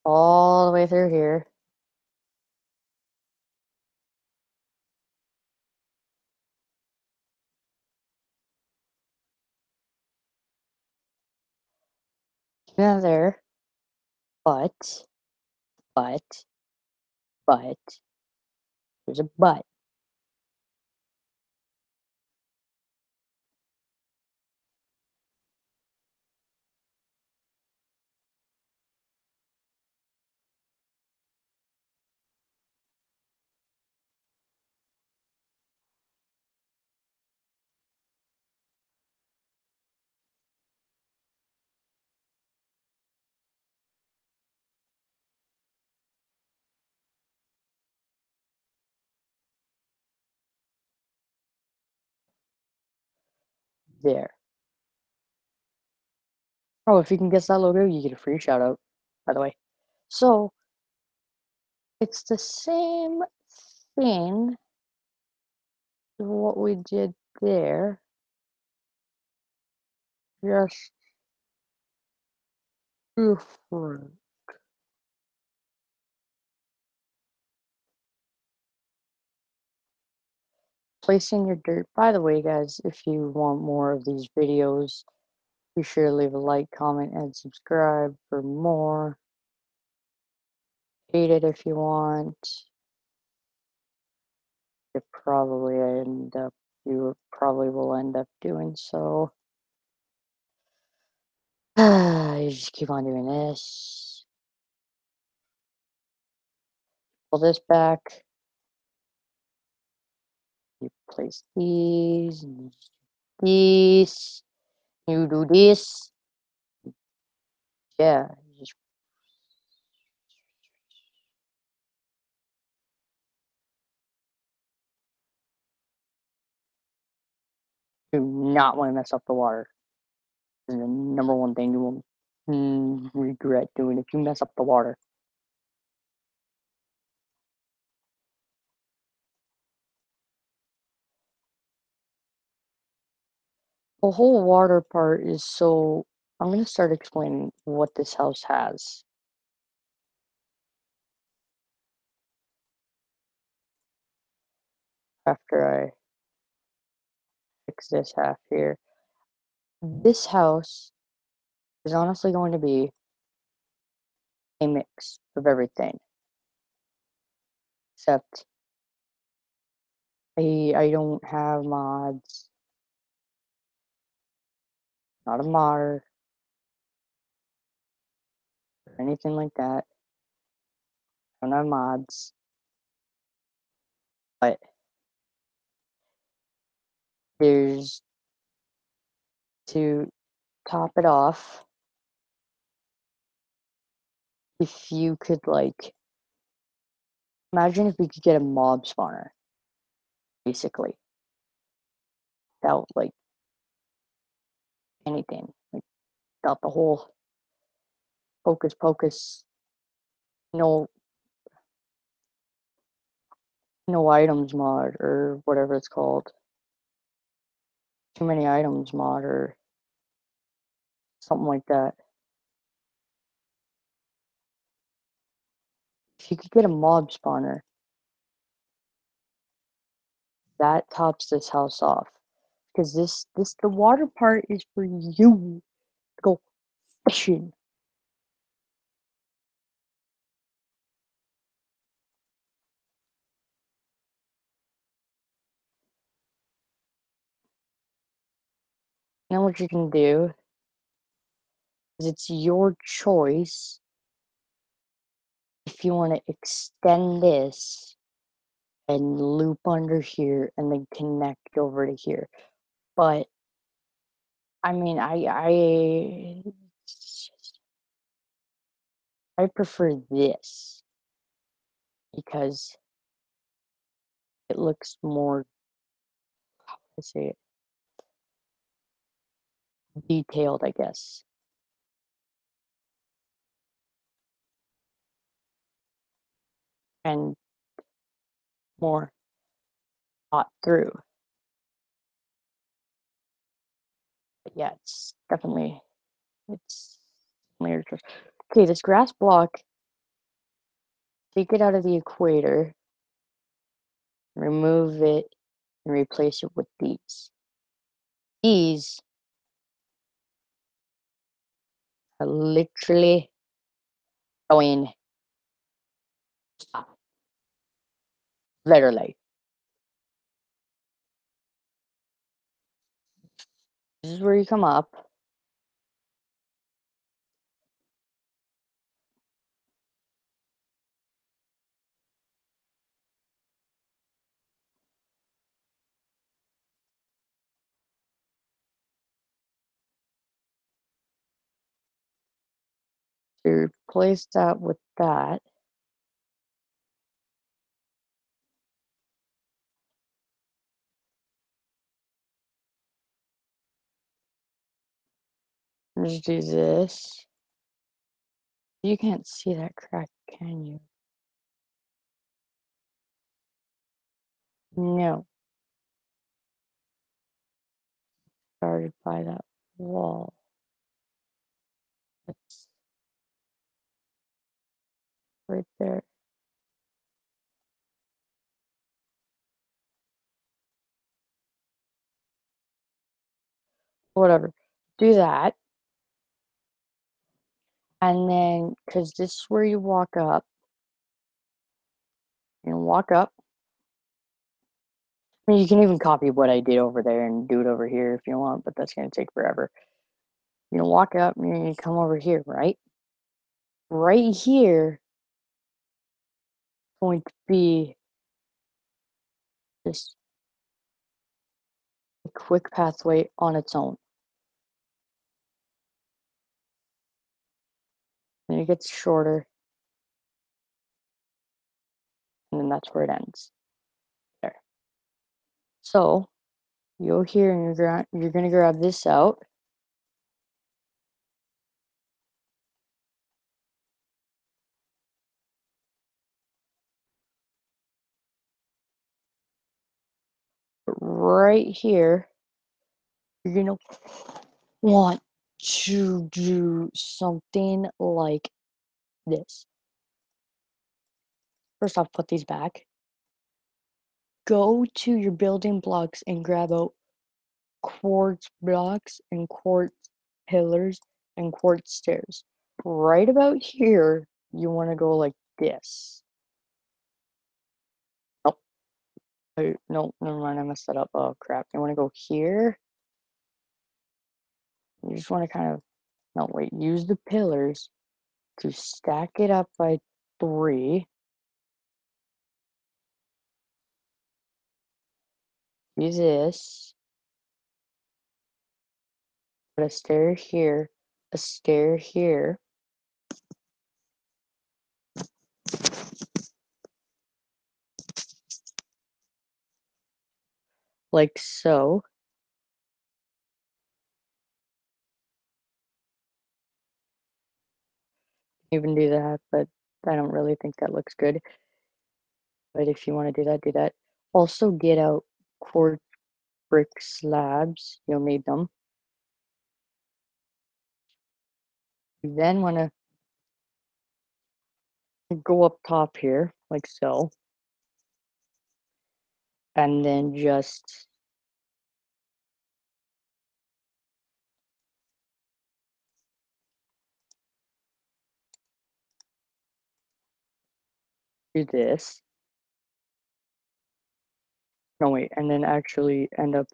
Speaker 1: all the way through here. Yeah, there. But, but, but, there's a but. There. Oh, if you can guess that logo, you get a free shout out, by the way. So, it's the same thing as what we did there, just different. Placing your dirt. By the way, guys, if you want more of these videos, be sure to leave a like, comment, and subscribe for more. Hate it if you want. It probably end up you probably will end up doing so. You just keep on doing this. Pull this back. You place these. These. You do this. Yeah. You just do not want to mess up the water. This is the number one thing you will regret doing if you mess up the water. The whole water part is so. I'm going to start explaining what this house has after I fix this half here. This house is honestly going to be a mix of everything, except I don't have mods, not a modder or anything like that. I don't have mods, but there's to top it off. If you could like imagine if we could get a mob spawner, basically, without like anything, like without the whole hocus pocus, no no items mod or whatever it's called. Too many items mod or something like that. If you could get a mob spawner, That tops this house off. Because the water part is for you to go fishing. Then what you can do is it's your choice if you want to extend this and loop under here and then connect over to here. But I mean, I prefer this because it looks more, let's say it, detailed, I guess. And more thought through. But yeah, it's definitely okay. This grass block, take it out of the equator, remove it, and replace it with these. These are literally going up, literally. This is where you come up. So you replace that with that. Just do this. You can't see that crack, can you? No. Started by that wall. It's right there. Whatever. Do that. And then, because this is where you walk up, and walk up. I mean, you can even copy what I did over there and do it over here if you want, but that's going to take forever. You walk up and you come over here, right? Right here is going to be just a quick pathway on its own. And it gets shorter, and then that's where it ends. There. So you go here and you're going to grab this out. But right here, you're going to want to do something like this. First off, put these back. Go to your building blocks and grab out quartz blocks and quartz pillars and quartz stairs. Right about here, you want to go like this. Oh, no, never mind. I messed that up. Oh, crap. You want to go here. You just want to kind of, no, wait, use the pillars to stack it up by 3. Use this. Put a stair here, a stair here. Like so. Even do that, but I don't really think that looks good. But if you want to do that, do that. Also get out quartz brick slabs. You'll need them. You then want to go up top here, like so. and then just do this. No, wait, and then actually end up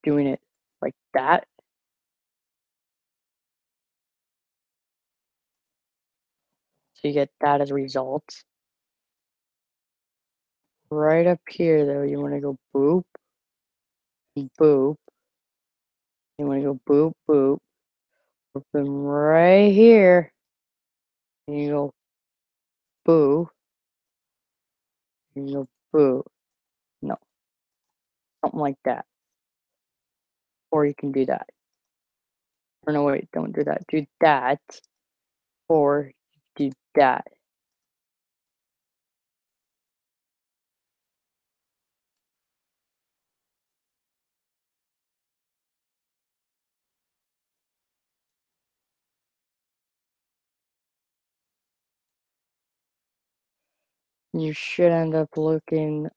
Speaker 1: doing it like that. So you get that as a result. Right up here, though, you want to go boop, boop. You want to go boop, boop. Put them right here. And you go boo. And you go boo. No, something like that. Or you can do that. Or no, wait, don't do that. Do that. Or do that. You should end up looking,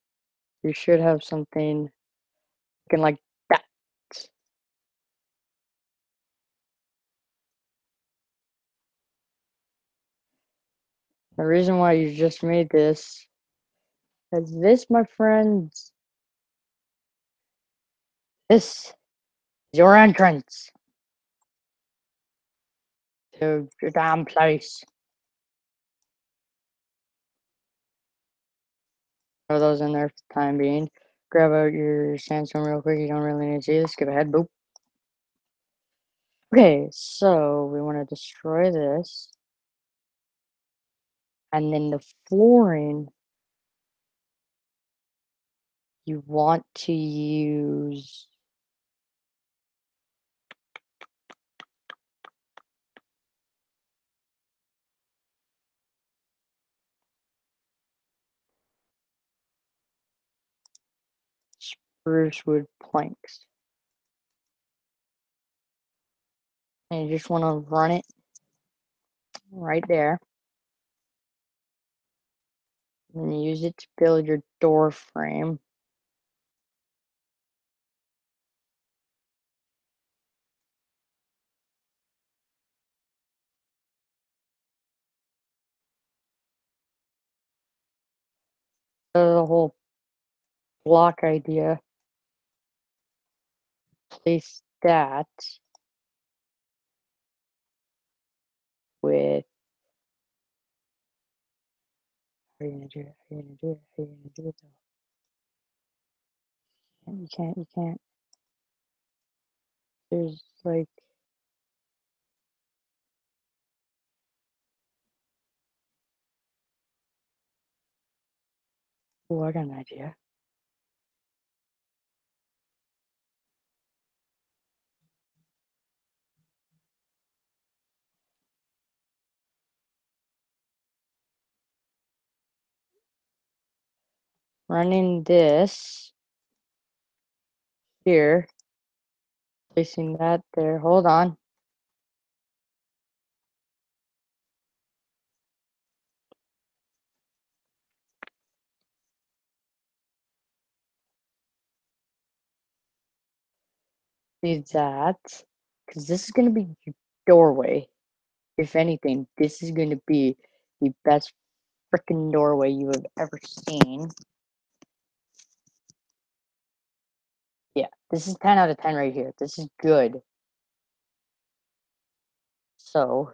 Speaker 1: you should have something looking like that. The reason why you just made this is this, my friends, this is your entrance to your damn place. Throw those in there for the time being. Grab out your sandstone real quick. You don't really need to see this. Skip ahead. Boop. Okay, so we want to destroy this. And then the flooring, you want to use spruce wood planks. And you just want to run it right there. And use it to build your door frame. So the whole block idea, place that with, how are you gonna do it? How are you gonna do it? How are you gonna do it though? You can't. There's like, oh, I got an idea. Running this here, placing that there. Hold on. Do that, because this is gonna be your doorway. If anything, this is gonna be the best freaking doorway you have ever seen. Yeah, this is 10 out of 10 right here. This is good. So,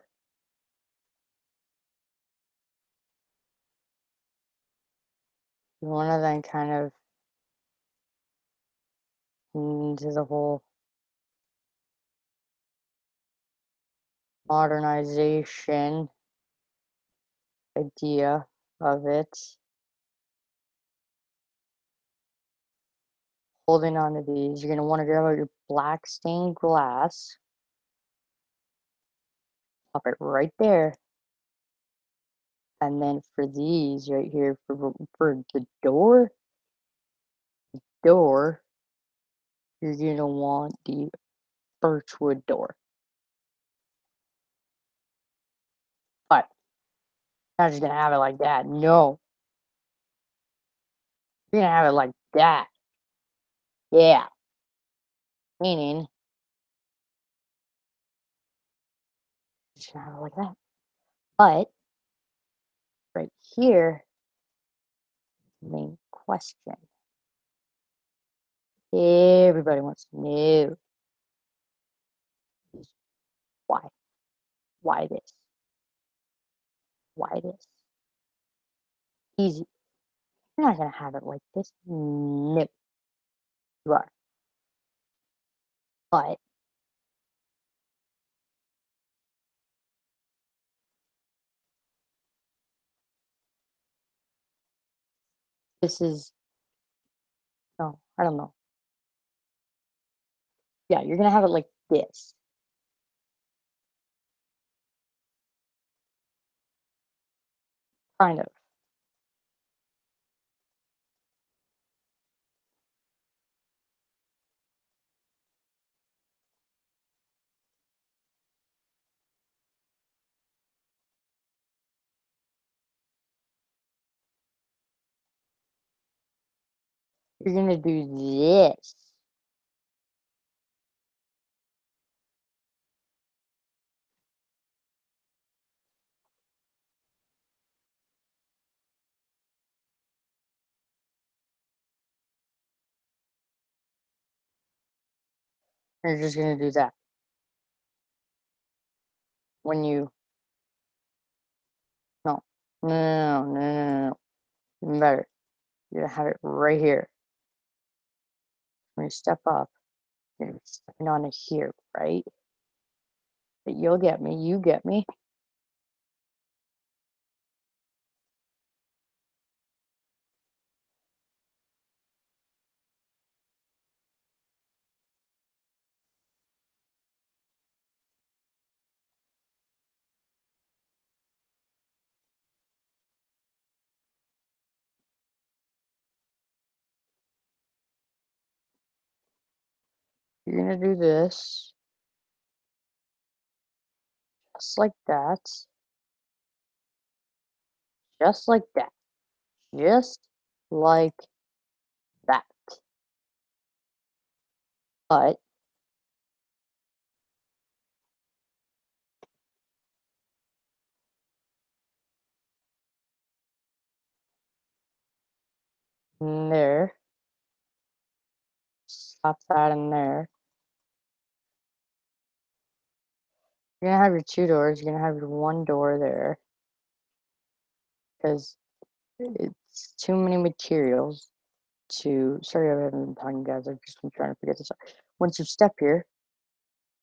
Speaker 1: you want to then kind of into the whole modernization idea of it. Holding on to these, you're going to want to grab out your black stained glass, pop it right there, and then for these right here, for the door, you're going to want the birchwood door. But not just going to have it like that. No. You're going to have it like that. Yeah. Meaning, just gonna have it like that. But right here, main question. Everybody wants to know why. Why this? Why this? Easy. You're not gonna have it like this. No, you are. But this is no, I don't know. Yeah, you're gonna have it like this. Kind of. You're gonna do this. You're just gonna do that. When you no, no. Even better. You're gonna have it right here. When you step up, you're gonna be stepping on it here, right? But you'll get me. You get me. You're gonna do this, just like that, just like that, just like that. But in there, slap that in there. You're gonna have your two doors. You're gonna have your one door there because it's too many materials to. Sorry, I haven't been talking, guys. I've just been trying to figure this out. Once you step here,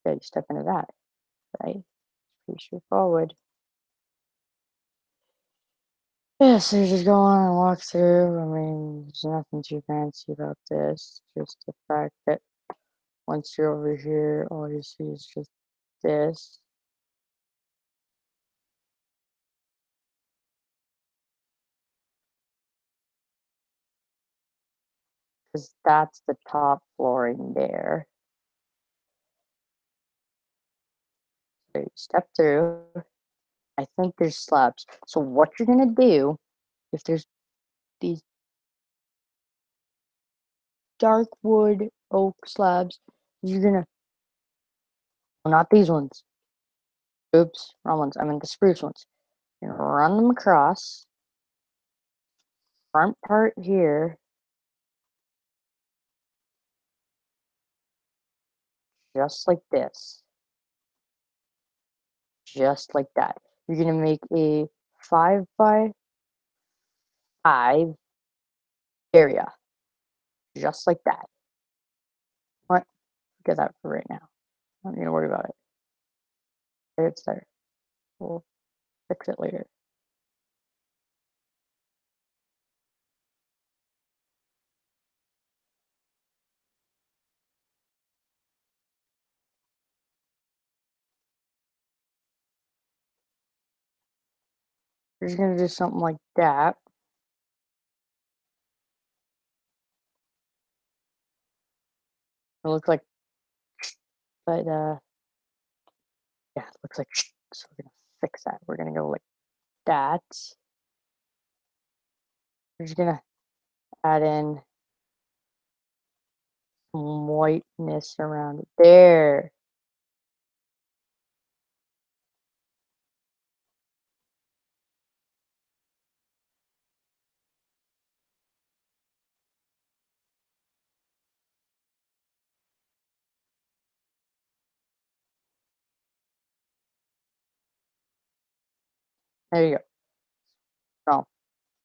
Speaker 1: yeah, you step into that, right? Pretty straightforward. Yeah, so you just go on and walk through. I mean, there's nothing too fancy about this. Just the fact that once you're over here, all you see is just this. Because that's the top flooring there. So you step through. I think there's slabs. So what you're gonna do, if there's these dark wood oak slabs, you're gonna, well, not these ones. Oops, wrong ones. I meant the spruce ones. You're gonna run them across front part here, just like this, just like that. You're gonna make a 5 by 5 area, just like that. What? Get that for right now. I don't need to worry about it. There, it's there. We'll fix it later. You're just gonna do something like that. It looks like, but yeah, it looks like. So we're gonna fix that. We're gonna go like that. We're just gonna add in some whiteness around it. There. There you go. No,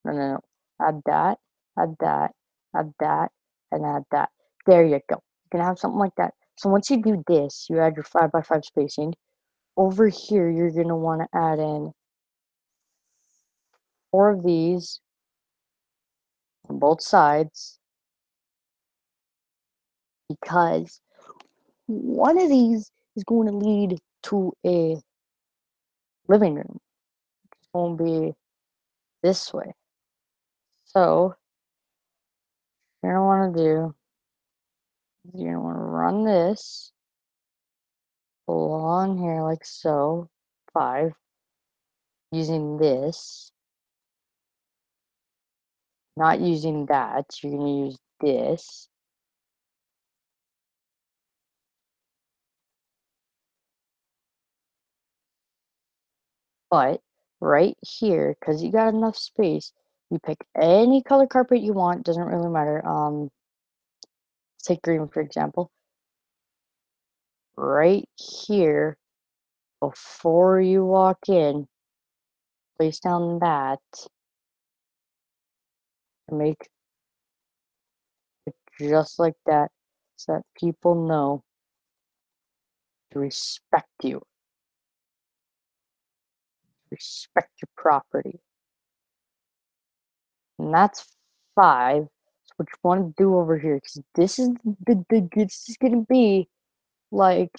Speaker 1: no, no, no. Add that, add that, add that, and add that. There you go. You can have something like that. So once you do this, you add your 5x5 spacing. Over here, you're going to want to add in 4 of these on both sides because one of these is going to lead to a living room. It's going to be this way. So you're going to want to do, you're going to want to run this along here like so, 5, using this, not using that. You're going to use this. But right here, because you got enough space, you pick any color carpet you want, doesn't really matter. Take green for example. Right here, before you walk in, place down that and make it just like that so that people know to respect you, respect your property. And that's 5. So what you want to do over here, because this is this is gonna be like,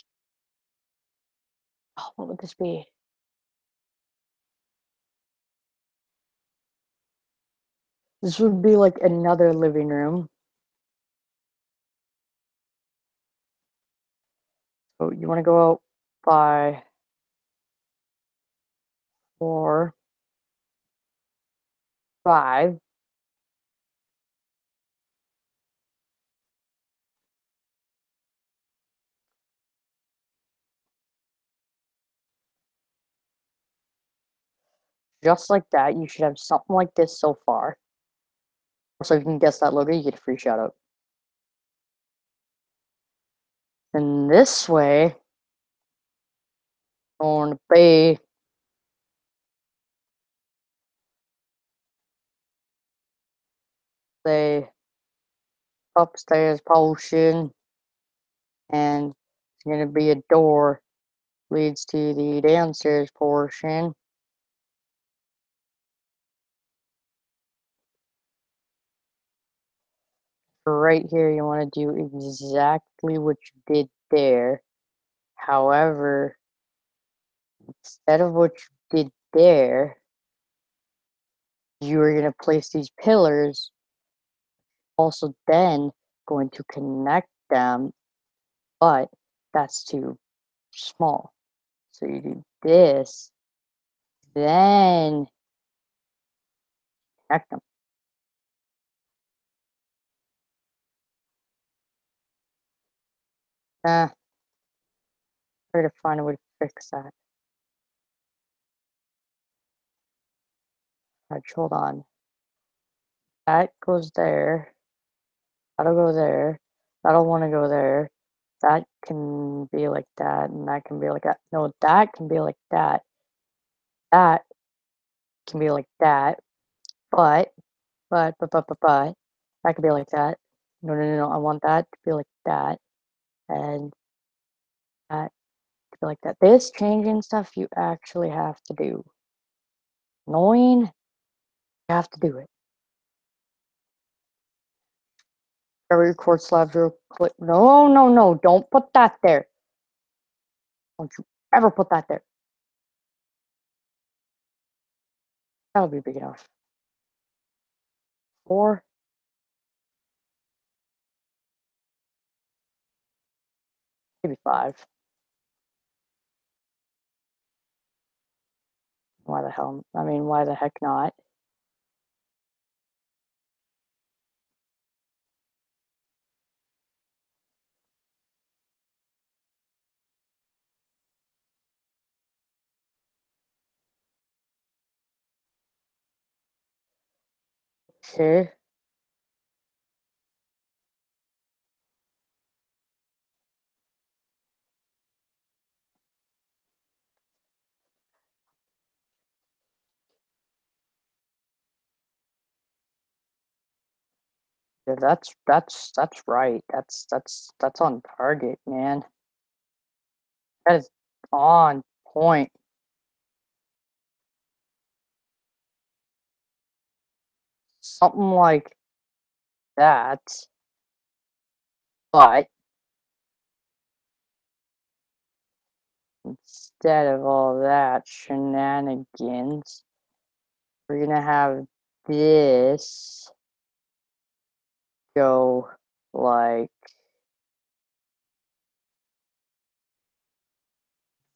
Speaker 1: oh, what would this be? This would be like another living room. So you want to go out by 4, 5. Just like that. You should have something like this so far. So if you can guess that logo, you get a free shout out. And this way, going to be the upstairs portion, and it's going to be a door leads to the downstairs portion. Right here, you want to do exactly what you did there. However, instead of what you did there, you are going to place these pillars, also then going to connect them, but that's too small. So you do this, then connect them. Try to find a way to fix that. Right, hold on. That goes there. That'll go there. That'll want to go there. That can be like that, and that can be like that. No, that can be like that. That can be like that. But, but, that could be like that. No, no, no, no. I want that to be like that, and that to be like that. This changing stuff you actually have to do. Annoying, you have to do it. Grab your quartz slabs real quick. No, no, no. Don't put that there. Don't you ever put that there. That'll be big enough. 4, maybe 5. Why the hell? I mean, why the heck not? Okay. Yeah, that's right. That's on target, man. That is on point. Something like that, but instead of all that shenanigans, we're gonna have this go like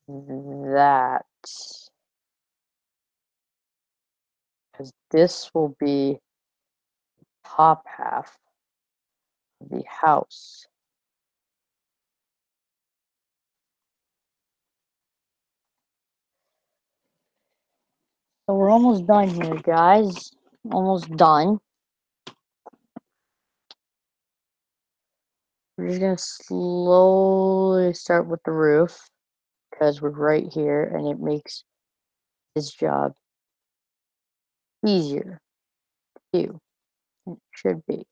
Speaker 1: that, because this will be top half of the house. So we're almost done here, guys. Almost done. We're just gonna slowly start with the roof because we're right here and it makes this job easier to do. It should be.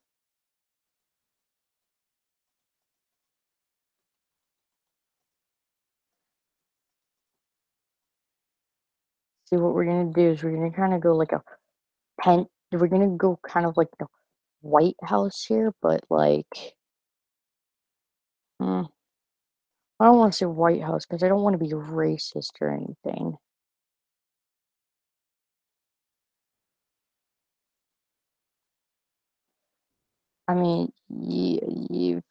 Speaker 1: See, what we're gonna do is we're gonna kind of go like a tent. We're gonna go kind of like the White House here, but like, I don't want to say White House because I don't want to be racist or anything. I mean, no,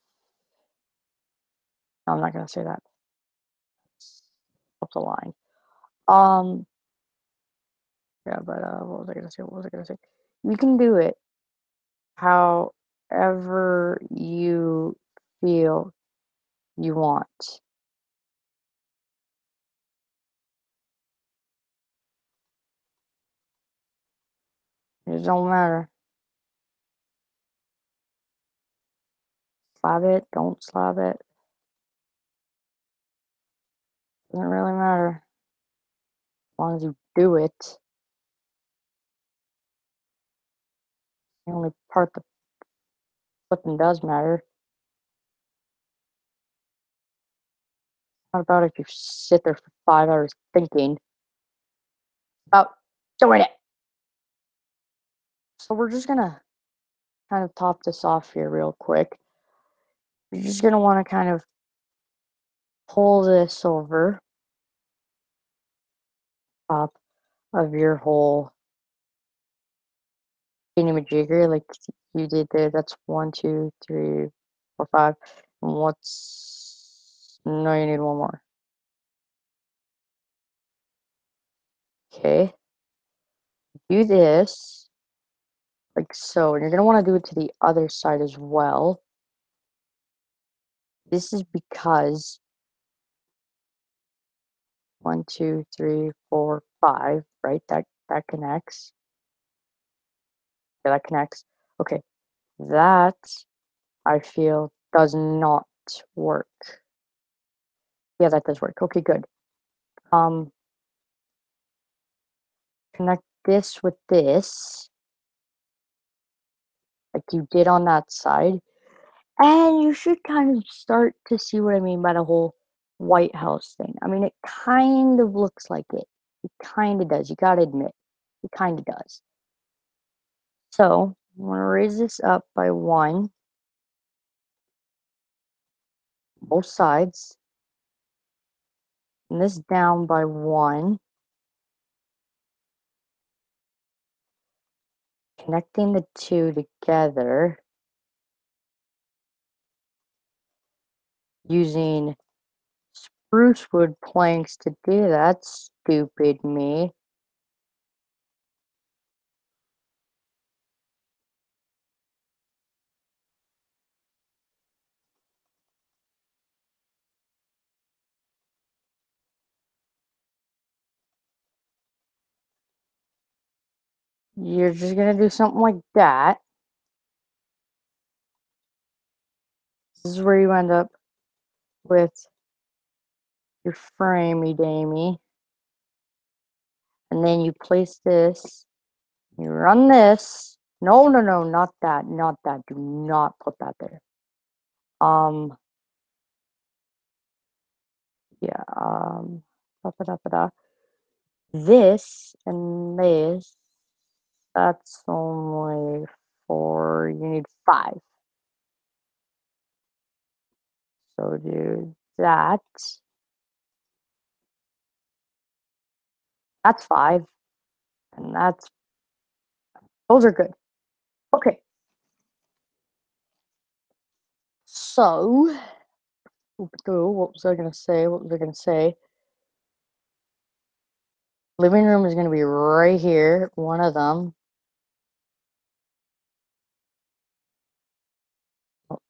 Speaker 1: I'm not gonna say that. Up the line. Um, yeah, but what was I gonna say? What was I gonna say? You can do it however you feel you want. It don't matter. Slab it, don't slab it. Doesn't really matter. As long as you do it. The only part that flipping does matter. Not about if you sit there for 5 hours thinking about doing it. So we're just gonna kind of top this off here real quick. You're just gonna want to kind of pull this over top of your whole thingamajigger like you did there. That's 1, 2, 3, 4, 5. And what's no, you need one more. Okay, do this like so, and you're gonna want to do it to the other side as well. This is because 1, 2, 3, 4, 5, right? That connects. Yeah, that connects. Okay, that I feel does not work. Yeah, that does work. Okay, good. Um, connect this with this, like you did on that side, and you should kind of start to see what I mean by the whole White House thing. I mean, it kind of looks like it. It kind of does. You gotta admit, it kind of does. So I'm gonna raise this up by 1, both sides, and this down by 1, connecting the two together using spruce wood planks to do that. Stupid me. You're just gonna do something like that. This is where you end up with your framey damey. And then you place this, you run this. No, no, no, not that, not that. Do not put that there. Yeah, da, da, da, da, da. This and this, that's only 4. You need 5. So do that. That's 5. And those are good. Okay. So, what was I gonna say? What was I gonna say? Living room is gonna be right here, one of them.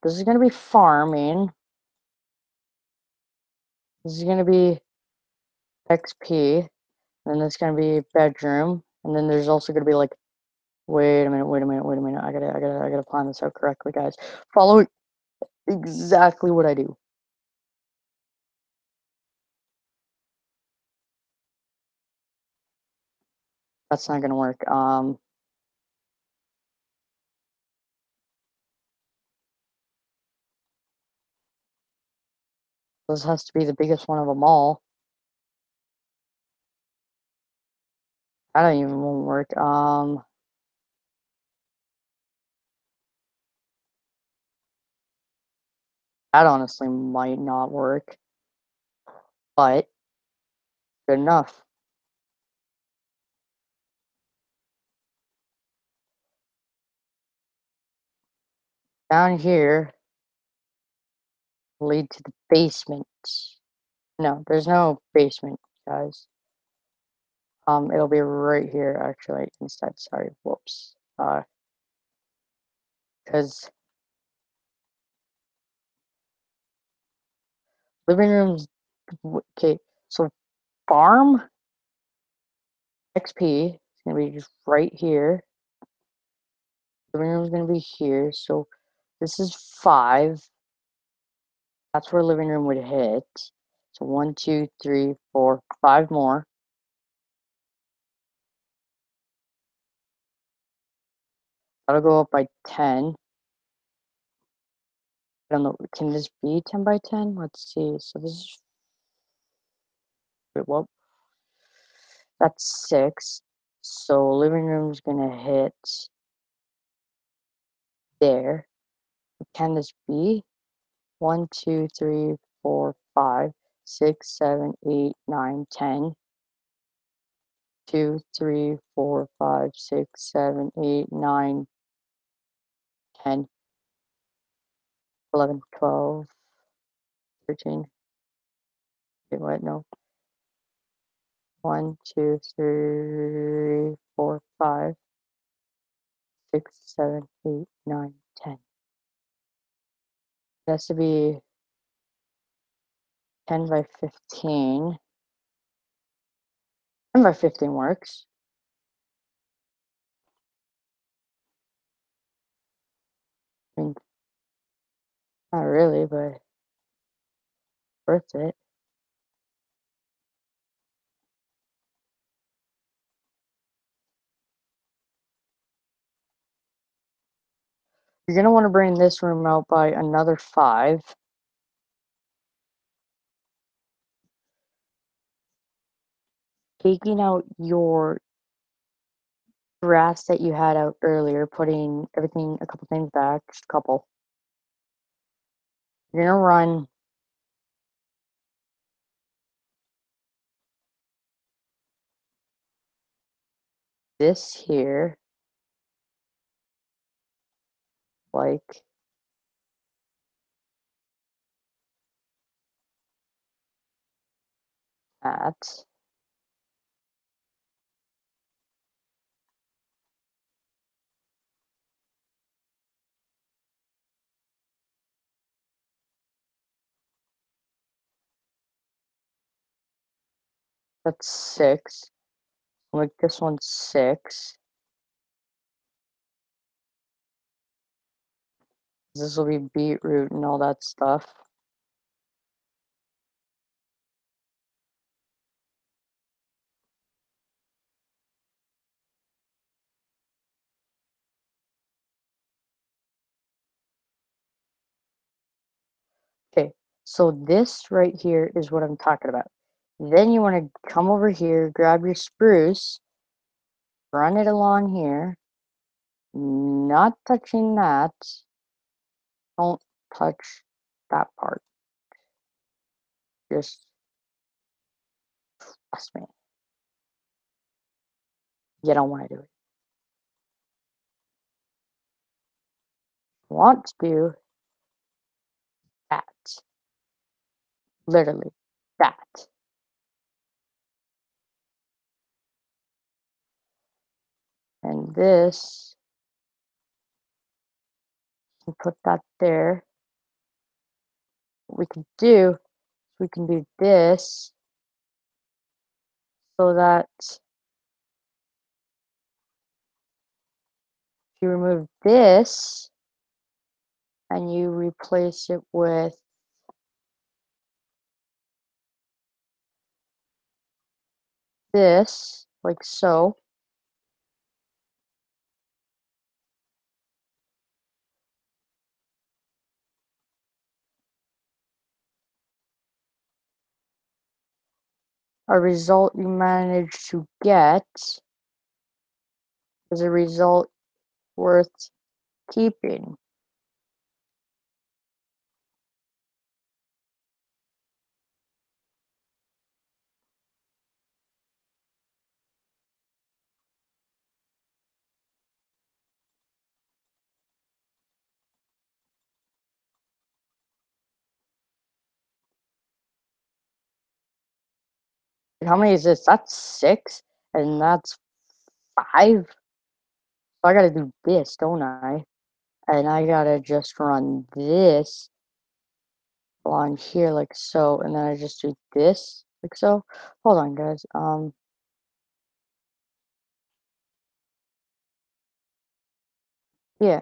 Speaker 1: This is gonna be farming. This is gonna be XP. And this is gonna be bedroom. And then there's also gonna be like, wait a minute, wait a minute, wait a minute. I gotta plan this out correctly, guys. Follow exactly what I do. That's not gonna work. This has to be the biggest one of them all. That don't even won't work. That honestly might not work, but good enough. Down here lead to the basement. No, there's no basement, guys. It'll be right here actually instead. Sorry, whoops. Because living rooms. Okay, so farm XP is gonna be just right here. Living room is gonna be here. So this is 5. That's where living room would hit. So 1, 2, 3, 4, 5 more. That'll go up by 10. I don't know. Can this be 10 by 10? Let's see. So this is. Wait, what? That's 6. So living room's gonna hit there. Can this be 1, 2, 3, 4, 5, 6, 7, 8, 9, 10? 2, 3, 4, 5, 6, 7, 8, 9, 10, 11, 12, 13. Wait, what? No. 1, 2, 3, 4, 5, 6, 7, 8, 9, 10. It has to be 10 by 15. 10 by 15 works. I mean, not really, but worth it. You're going to want to bring this room out by another 5. Taking out your grass that you had out earlier, putting everything, a couple things back, just a couple. You're going to run this here, like that. That's 6. Like this one's 6. This will be beetroot and all that stuff. Okay, so this right here is what I'm talking about. Then you want to come over here, grab your spruce, run it along here, not touching that. Don't touch that part. Just trust me. You don't want to do it. Want to do that. Literally, that. And this, you put that there. What we can do, we can do this so that if you remove this and you replace it with this, like so, a result you manage to get is a result worth keeping. How many is this? That's 6, and that's 5. So I gotta do this, don't I? And I gotta just run this along here like so, and then I just do this like so. Hold on, guys. Yeah.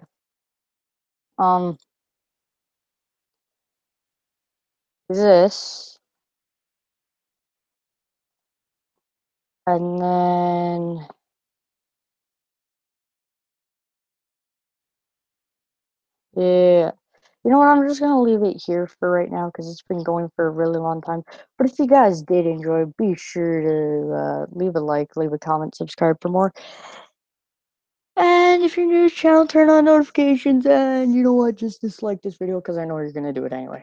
Speaker 1: Um, this, and then yeah. You know what? I'm just gonna leave it here for right now because it's been going for a really long time. But if you guys did enjoy, be sure to leave a like, leave a comment, subscribe for more. And if you're new to the channel, turn on notifications. And you know what? Just dislike this video because I know you're gonna do it anyway.